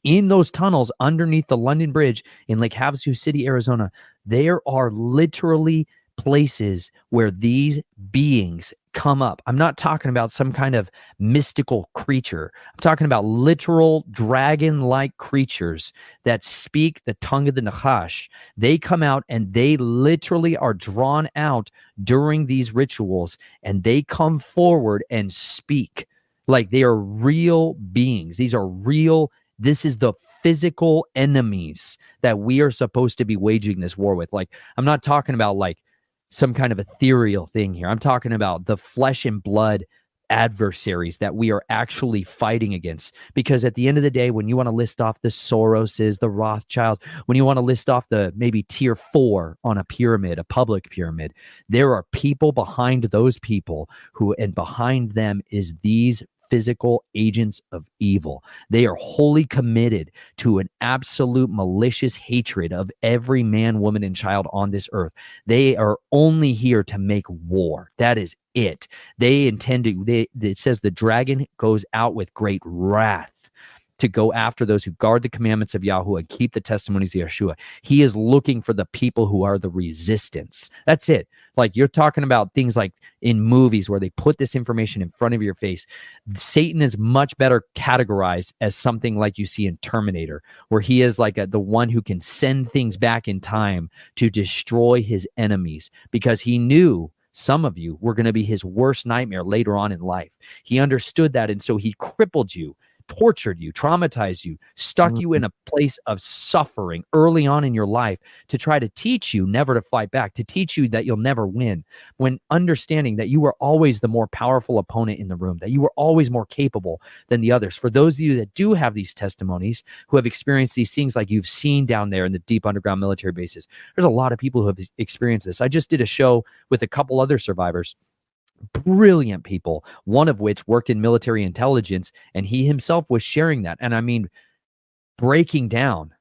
In those tunnels underneath the London Bridge in Lake Havasu City, Arizona, there are literally places where these beings come up. I'm not talking about some kind of mystical creature. I'm talking about literal dragon-like creatures that speak the tongue of the Nachash. They come out and they literally are drawn out during these rituals, and they come forward and speak like they are real beings. These are real. This is the physical enemies that we are supposed to be waging this war with. Like, I'm not talking about like some kind of ethereal thing here. I'm talking about the flesh and blood adversaries that we are actually fighting against. Because at the end of the day, when you want to list off the Soroses, the Rothschilds, when you want to list off the maybe tier 4 on a pyramid, a public pyramid, there are people behind those people who, and behind them is these physical agents of evil. They are wholly committed to an absolute malicious hatred of every man, woman, and child on this earth. They are only here to make war. That is it. They intend to, it says the dragon goes out with great wrath to go after those who guard the commandments of Yahweh and keep the testimonies of Yeshua. He is looking for the people who are the resistance. That's it. Like, you're talking about things like in movies where they put this information in front of your face. Satan is much better categorized as something like you see in Terminator, where he is like the one who can send things back in time to destroy his enemies, because he knew some of you were going to be his worst nightmare later on in life. He understood that, and so he crippled you, tortured you, traumatized you, stuck you in a place of suffering early on in your life to try to teach you never to fight back, to teach you that you'll never win, when understanding that you were always the more powerful opponent in the room, that you were always more capable than the others. For those of you that do have these testimonies, who have experienced these things like you've seen down there in the deep underground military bases, there's a lot of people who have experienced this. I just did a show with a couple other survivors, brilliant people, one of which worked in military intelligence, and he himself was sharing that. And I mean, breaking down,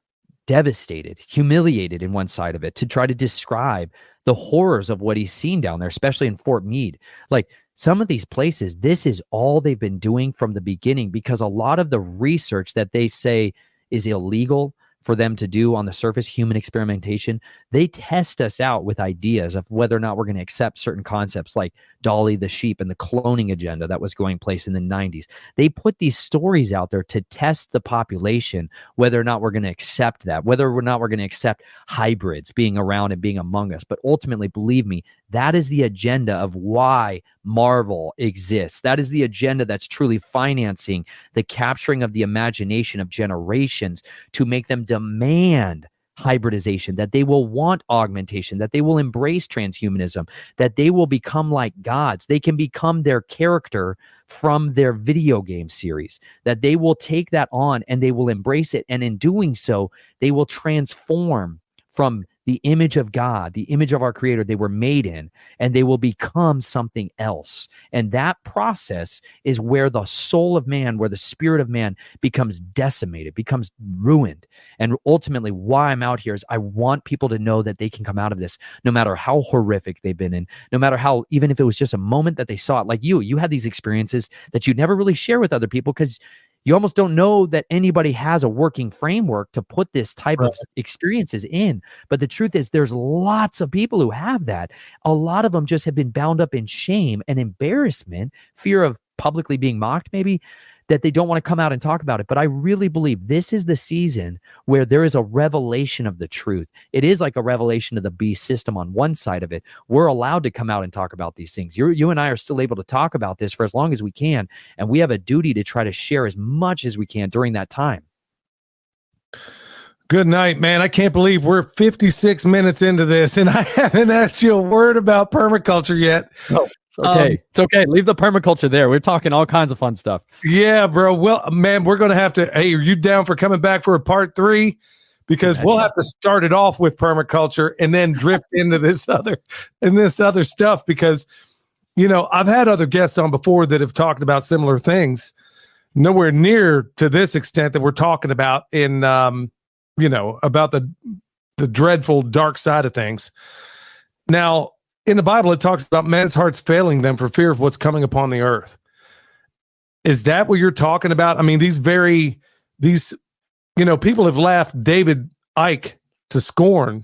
devastated, humiliated in one side of it, to try to describe the horrors of what he's seen down there, especially in Fort Meade. Like, some of these places, this is all they've been doing from the beginning, because a lot of the research that they say is illegal for them to do on the surface, human experimentation, they test us out with ideas of whether or not we're going to accept certain concepts like Dolly the sheep and the cloning agenda that was going place in the 90s. They put these stories out there to test the population, whether or not we're going to accept that, whether or not we're going to accept hybrids being around and being among us. But ultimately, believe me, that is the agenda of why Marvel exists. That is the agenda that's truly financing the capturing of the imagination of generations to make them demand hybridization, that they will want augmentation, that they will embrace transhumanism, that they will become like gods. They can become their character from their video game series, that they will take that on and they will embrace it. And in doing so, they will transform from the image of God, the image of our Creator they were made in, and they will become something else. And that process is where the soul of man, where the spirit of man becomes decimated, becomes ruined. And ultimately, why I'm out here is I want people to know that they can come out of this, no matter how horrific they've been in, no matter how, even if it was just a moment that they saw it, like you had these experiences that you never really share with other people, because you almost don't know that anybody has a working framework to put this type of experiences in. But the truth is, there's lots of people who have that. A lot of them just have been bound up in shame and embarrassment, fear of publicly being mocked, maybe, that they don't want to come out and talk about it. But I really believe this is the season where there is a revelation of the truth. It is like a revelation of the beast system on one side of it. We're allowed to come out and talk about these things. You and I are still able to talk about this for as long as we can, and we have a duty to try to share as much as we can during that time. Good night, man. I can't believe we're 56 minutes into this, and I haven't asked you a word about permaculture yet. Oh. It's okay. It's okay. Leave the permaculture there. We're talking all kinds of fun stuff. Yeah, bro. Well, man, we're going to have to, hey, are you down for coming back for a part 3? Because we'll have to start it off with permaculture and then drift into this other stuff, because, you know, I've had other guests on before that have talked about similar things, nowhere near to this extent that we're talking about in, you know, about the dreadful dark side of things. Now, in the Bible, it talks about men's hearts failing them for fear of what's coming upon the earth. Is that what you're talking about? I mean, these, you know, people have laughed David Icke to scorn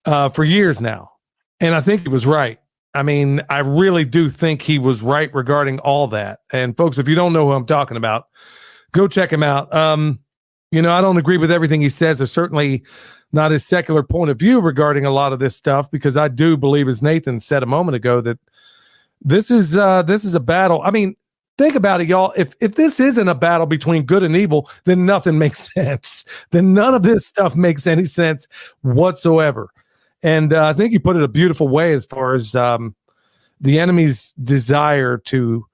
for years now. And I think he was right. I mean, I really do think he was right regarding all that. And folks, if you don't know who I'm talking about, go check him out. You know, I don't agree with everything he says, or certainly not his secular point of view regarding a lot of this stuff, because I do believe, as Nathan said a moment ago, that this is a battle. I mean, think about it, y'all. If this isn't a battle between good and evil, then nothing makes sense. Then none of this stuff makes any sense whatsoever. And I think you put it a beautiful way as far as the enemy's desire to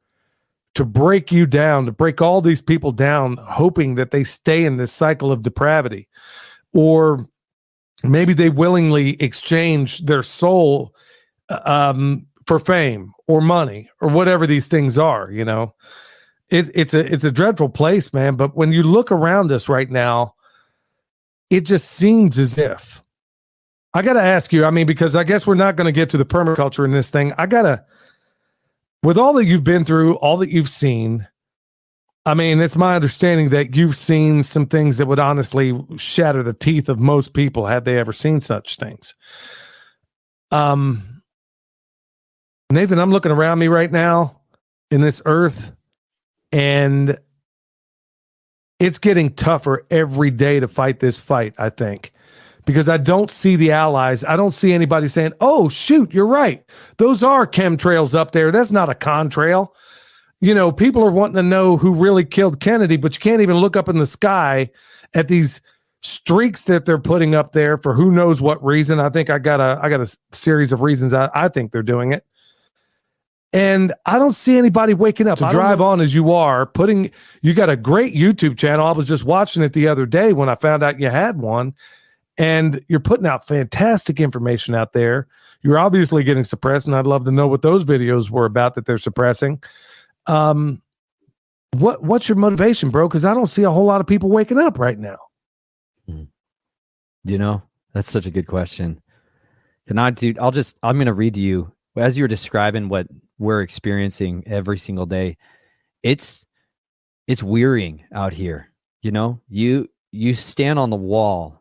break you down, to break all these people down, hoping that they stay in this cycle of depravity. Or maybe they willingly exchange their soul for fame or money or whatever these things are. You know, it's a dreadful place, man. But when you look around us right now, it just seems as if, I got to ask you, I mean, because I guess we're not going to get to the permaculture in this thing. With all that you've been through, all that you've seen, I mean, it's my understanding that you've seen some things that would honestly shatter the teeth of most people had they ever seen such things. Nathan, I'm looking around me right now in this earth, and it's getting tougher every day to fight this fight, I think, because I don't see the allies. I don't see anybody saying, oh, shoot, you're right. Those are chemtrails up there. That's not a contrail. You know, people are wanting to know who really killed Kennedy, but you can't even look up in the sky at these streaks that they're putting up there for who knows what reason. I think I got a series of reasons I think they're doing it. And I don't see anybody waking up to drive on as you are you got a great YouTube channel. I was just watching it the other day when I found out you had one, and you're putting out fantastic information out there. You're obviously getting suppressed, and I'd love to know what those videos were about that they're suppressing. What's your motivation, bro? Because I don't see a whole lot of people waking up right now. You know, that's such a good question. I'm going to read to you as you're describing what we're experiencing every single day. It's wearying out here. You know, you stand on the wall.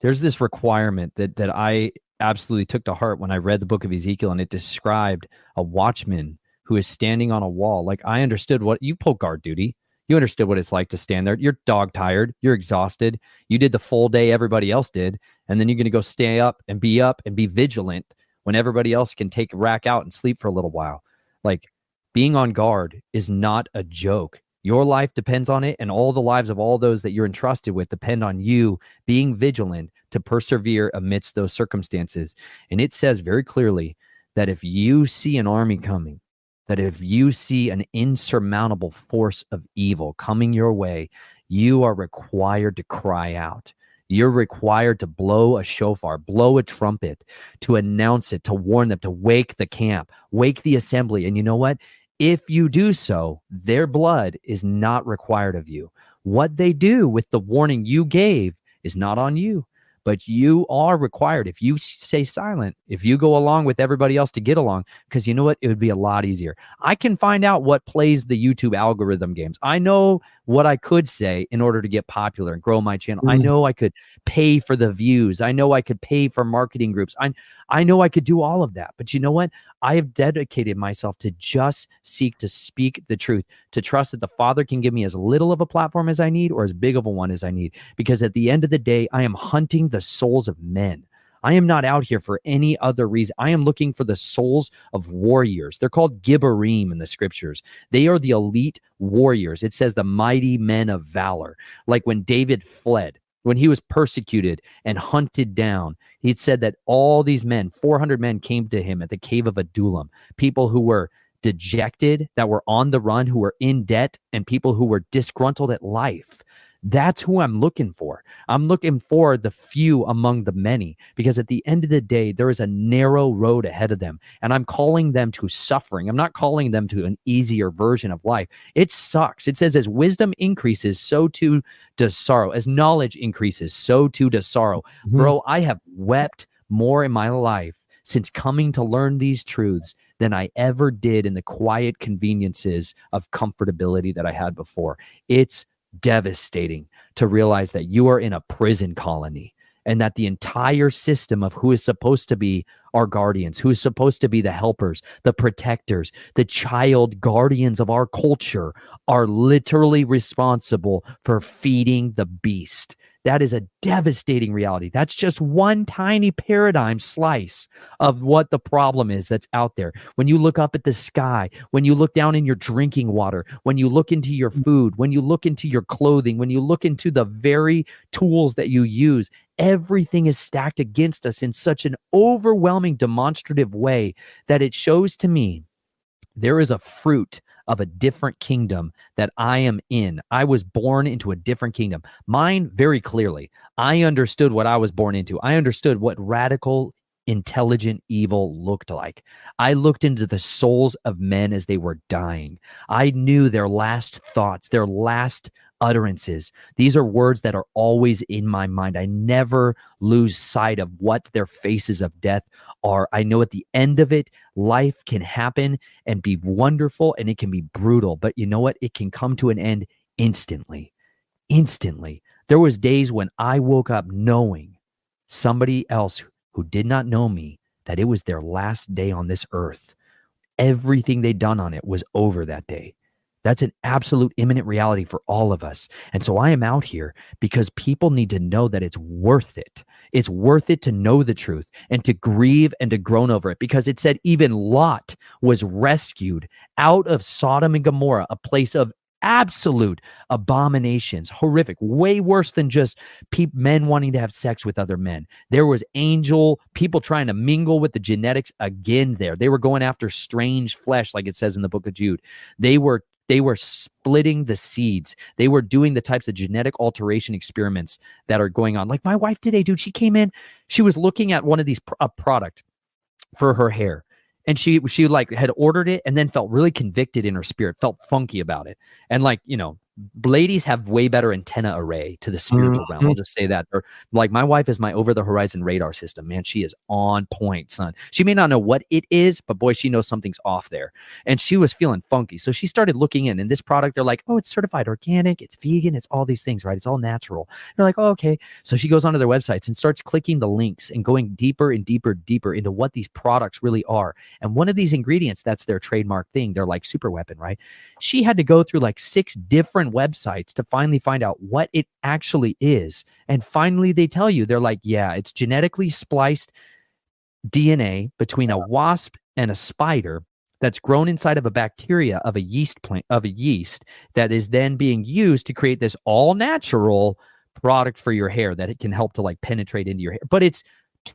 There's this requirement that I absolutely took to heart when I read the book of Ezekiel, and it described a watchman who is standing on a wall. Like, I understood what you pull guard duty. You understood what it's like to stand there. You're dog tired. You're exhausted. You did the full day everybody else did. And then you're going to go stay up and be vigilant when everybody else can take a rack out and sleep for a little while. Like, being on guard is not a joke. Your life depends on it, and all the lives of all those that you're entrusted with depend on you being vigilant to persevere amidst those circumstances. And it says very clearly that if you see an army coming, that if you see an insurmountable force of evil coming your way, you are required to cry out. You're required to blow a shofar, blow a trumpet, to announce it, to warn them, to wake the camp, wake the assembly. And you know what? If you do so, their blood is not required of you. What they do with the warning you gave is not on you, but you are required. If you stay silent, if you go along with everybody else to get along, because you know what? It would be a lot easier. I can find out what plays the YouTube algorithm games. I know what I could say in order to get popular and grow my channel. I know I could pay for the views. I know I could pay for marketing groups. I know I could do all of that. But you know what? I have dedicated myself to just seek to speak the truth, to trust that the Father can give me as little of a platform as I need or as big of a one as I need. Because at the end of the day, I am hunting the souls of men. I am not out here for any other reason. I am looking for the souls of warriors. They're called Gibborim in the scriptures. They are the elite warriors. It says the mighty men of valor. Like when David fled, when he was persecuted and hunted down, he said that all these men, 400 men, came to him at the cave of Adullam, people who were dejected, that were on the run, who were in debt, and people who were disgruntled at life. That's who I'm looking for. I'm looking for the few among the many, because at the end of the day, there is a narrow road ahead of them. And I'm calling them to suffering. I'm not calling them to an easier version of life. It sucks. It says, as wisdom increases, so too does sorrow. As knowledge increases, so too does sorrow. Bro, I have wept more in my life since coming to learn these truths than I ever did in the quiet conveniences of comfortability that I had before. It's devastating to realize that you are in a prison colony and that the entire system of who is supposed to be our guardians, who is supposed to be the helpers, the protectors, the child guardians of our culture, are literally responsible for feeding the beast. That is a devastating reality. That's just one tiny paradigm slice of what the problem is that's out there. When you look up at the sky, when you look down in your drinking water, when you look into your food, when you look into your clothing, when you look into the very tools that you use, everything is stacked against us in such an overwhelming, demonstrative way that it shows to me there is a fruit of a different kingdom that I am in. I was born into a different kingdom. Mine, very clearly, I understood what I was born into. I understood what radical, intelligent evil looked like. I looked into the souls of men as they were dying. I knew their last thoughts, their last utterances. These are words that are always in my mind. I never lose sight of what their faces of death are. I know at the end of it, life can happen and be wonderful, and it can be brutal. But you know what? It can come to an end instantly. Instantly. There was days when I woke up knowing somebody else who did not know me, that it was their last day on this earth. Everything they'd done on it was over that day. That's an absolute imminent reality for all of us. And so I am out here because people need to know that it's worth it. It's worth it to know the truth and to grieve and to groan over it, because it said even Lot was rescued out of Sodom and Gomorrah, a place of absolute abominations, horrific, way worse than just men wanting to have sex with other men. There was people trying to mingle with the genetics again there. They were going after strange flesh, like it says in the book of Jude. They were splitting the seeds. They were doing the types of genetic alteration experiments that are going on. Like my wife today, dude, she came in, she was looking at one of these product for her hair. And she like had ordered it and then felt really convicted in her spirit, felt funky about it. And like, ladies have way better antenna array to the spiritual realm. I'll just say that. Or like my wife is my over the horizon radar system. Man, she is on point, son. She may not know what it is, but boy, she knows something's off there. And she was feeling funky. So she started looking in, and this product, they're like, oh, it's certified organic, it's vegan, it's all these things, right? It's all natural. They're like, oh, okay. So she goes onto their websites and starts clicking the links and going deeper and deeper, deeper into what these products really are. And one of these ingredients, that's their trademark thing. They're like super weapon, right? She had to go through like 6 different websites to finally find out what it actually is. And finally they tell you, they're like, yeah, it's genetically spliced DNA between a wasp and a spider that's grown inside of a bacteria of a yeast that is then being used to create this all natural product for your hair that it can help to like penetrate into your hair. But it's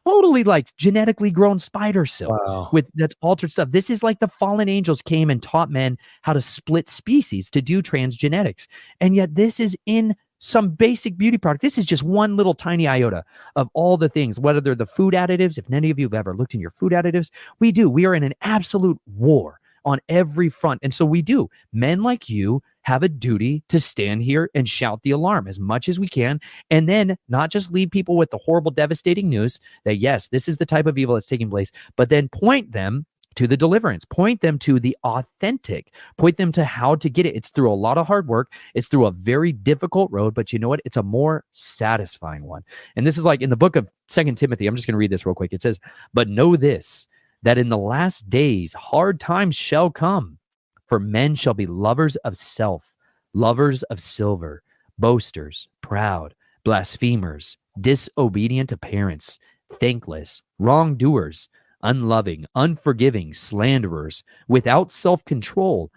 totally like genetically grown spider silk with that's altered stuff. This is like the fallen angels came and taught men how to split species to do transgenetics. And yet this is in some basic beauty product. This is just one little tiny iota of all the things, whether they're the food additives. If any of you have ever looked in your food additives, we do. We are in an absolute war on every front. And so we do. Men like you have a duty to stand here and shout the alarm as much as we can, and then not just leave people with the horrible, devastating news that, yes, this is the type of evil that's taking place, but then point them to the deliverance, point them to the authentic, point them to how to get it. It's through a lot of hard work. It's through a very difficult road, but you know what? It's a more satisfying one. And this is like in the book of 2 Timothy. I'm just going to read this real quick. It says, but know this, that in the last days, hard times shall come. For men shall be lovers of self, lovers of silver, boasters, proud, blasphemers, disobedient to parents, thankless, wrongdoers, unloving, unforgiving, slanderers, without self-control,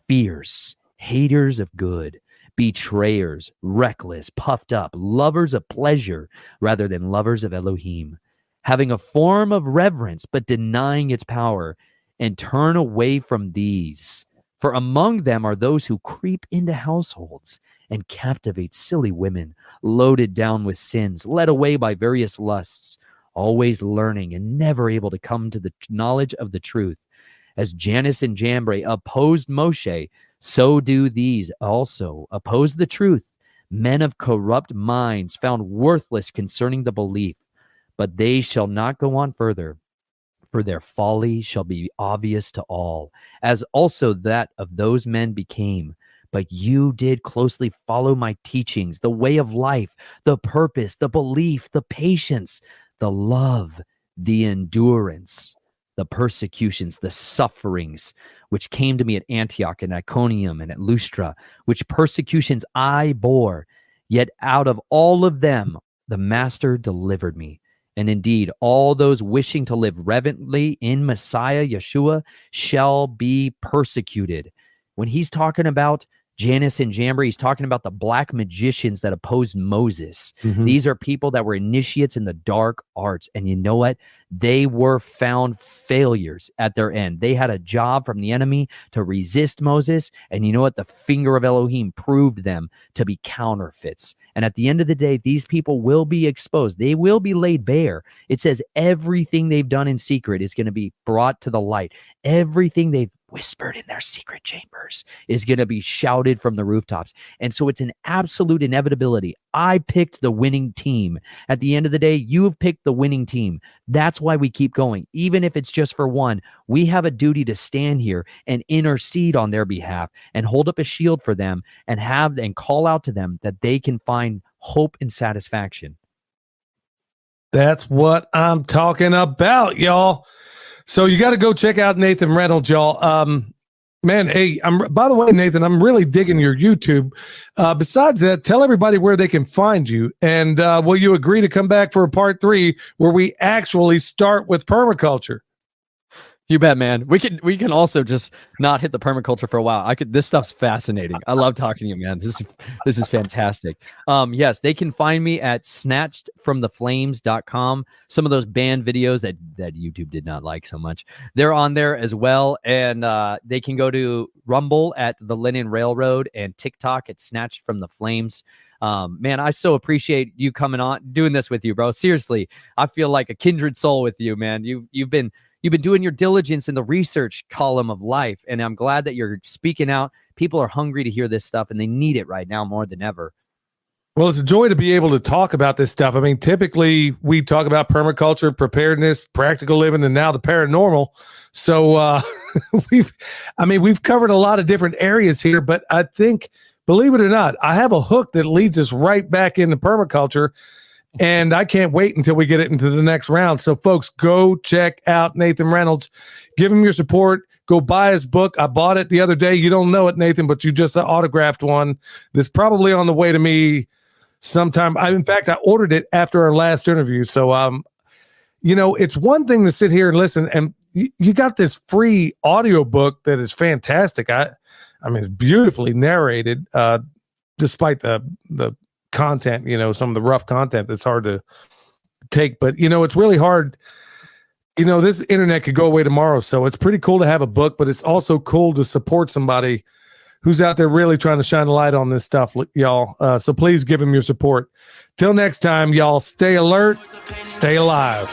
fierce, haters of good, betrayers, reckless, puffed up, lovers of pleasure rather than lovers of Elohim, having a form of reverence but denying its power, and turn away from these. For among them are those who creep into households and captivate silly women, loaded down with sins, led away by various lusts, always learning and never able to come to the knowledge of the truth. As Jannes and Jambres opposed Moshe, so do these also oppose the truth. Men of corrupt minds found worthless concerning the belief, but they shall not go on further. For their folly shall be obvious to all, as also that of those men became. but you did closely follow my teachings, the way of life, the purpose, the belief, the patience, the love, the endurance, the persecutions, the sufferings, which came to me at Antioch and Iconium and at Lystra, which persecutions I bore. Yet out of all of them, the Master delivered me. And indeed, all those wishing to live reverently in Messiah Yeshua shall be persecuted. When he's talking about Janus and Jambres, he's talking about the black magicians that opposed Moses. These are people that were initiates in the dark arts. And you know what? They were found failures at their end. They had a job from the enemy to resist Moses. And you know what? The finger of Elohim proved them to be counterfeits. And at the end of the day, these people will be exposed. They will be laid bare. It says everything they've done in secret is going to be brought to the light. Everything they've whispered in their secret chambers is going to be shouted from the rooftops. And so it's an absolute inevitability. I picked the winning team. At the end of the day, you have picked the winning team. That's why we keep going. Even if it's just for one, we have a duty to stand here and intercede on their behalf and hold up a shield for them and have and call out to them that they can find hope and satisfaction. That's what I'm talking about, y'all. So you got to go check out Nathan Reynolds, y'all. Man, hey, by the way, Nathan, I'm really digging your YouTube. Besides that, tell everybody where they can find you. And will you agree to come back for a part 3 where we actually start with permaculture? You bet, man. We can also just not hit the permaculture for a while. This stuff's fascinating. I love talking to you, man. This is fantastic. Yes, they can find me at snatchedfromtheflames.com. Some of those banned videos that YouTube did not like so much, they're on there as well. And they can go to Rumble at the Linen Railroad and TikTok at Snatched from the Flames. Man, I so appreciate you coming on, doing this with you, bro. Seriously, I feel like a kindred soul with you, man. You've been doing your diligence in the research column of life, and I'm glad that you're speaking out. People are hungry to hear this stuff, and they need it right now more than ever. Well, it's a joy to be able to talk about this stuff. I mean, typically we talk about permaculture, preparedness, practical living, and now the paranormal. So we've covered a lot of different areas here, but I think, believe it or not, I have a hook that leads us right back into permaculture. And I can't wait until we get it into the next round. So, folks, go check out Nathan Reynolds. Give him your support. Go buy his book. I bought it the other day. You don't know it, Nathan, but you just autographed one. That's probably on the way to me sometime. In fact, I ordered it after our last interview. So, it's one thing to sit here and listen. And you got this free audio book that is fantastic. I mean, it's beautifully narrated, despite the content, some of the rough content that's hard to take, but it's really hard. This internet could go away tomorrow, so it's pretty cool to have a book, but it's also cool to support somebody who's out there really trying to shine a light on this stuff, y'all. So please give him your support. Till next time, y'all, stay alert, stay alive.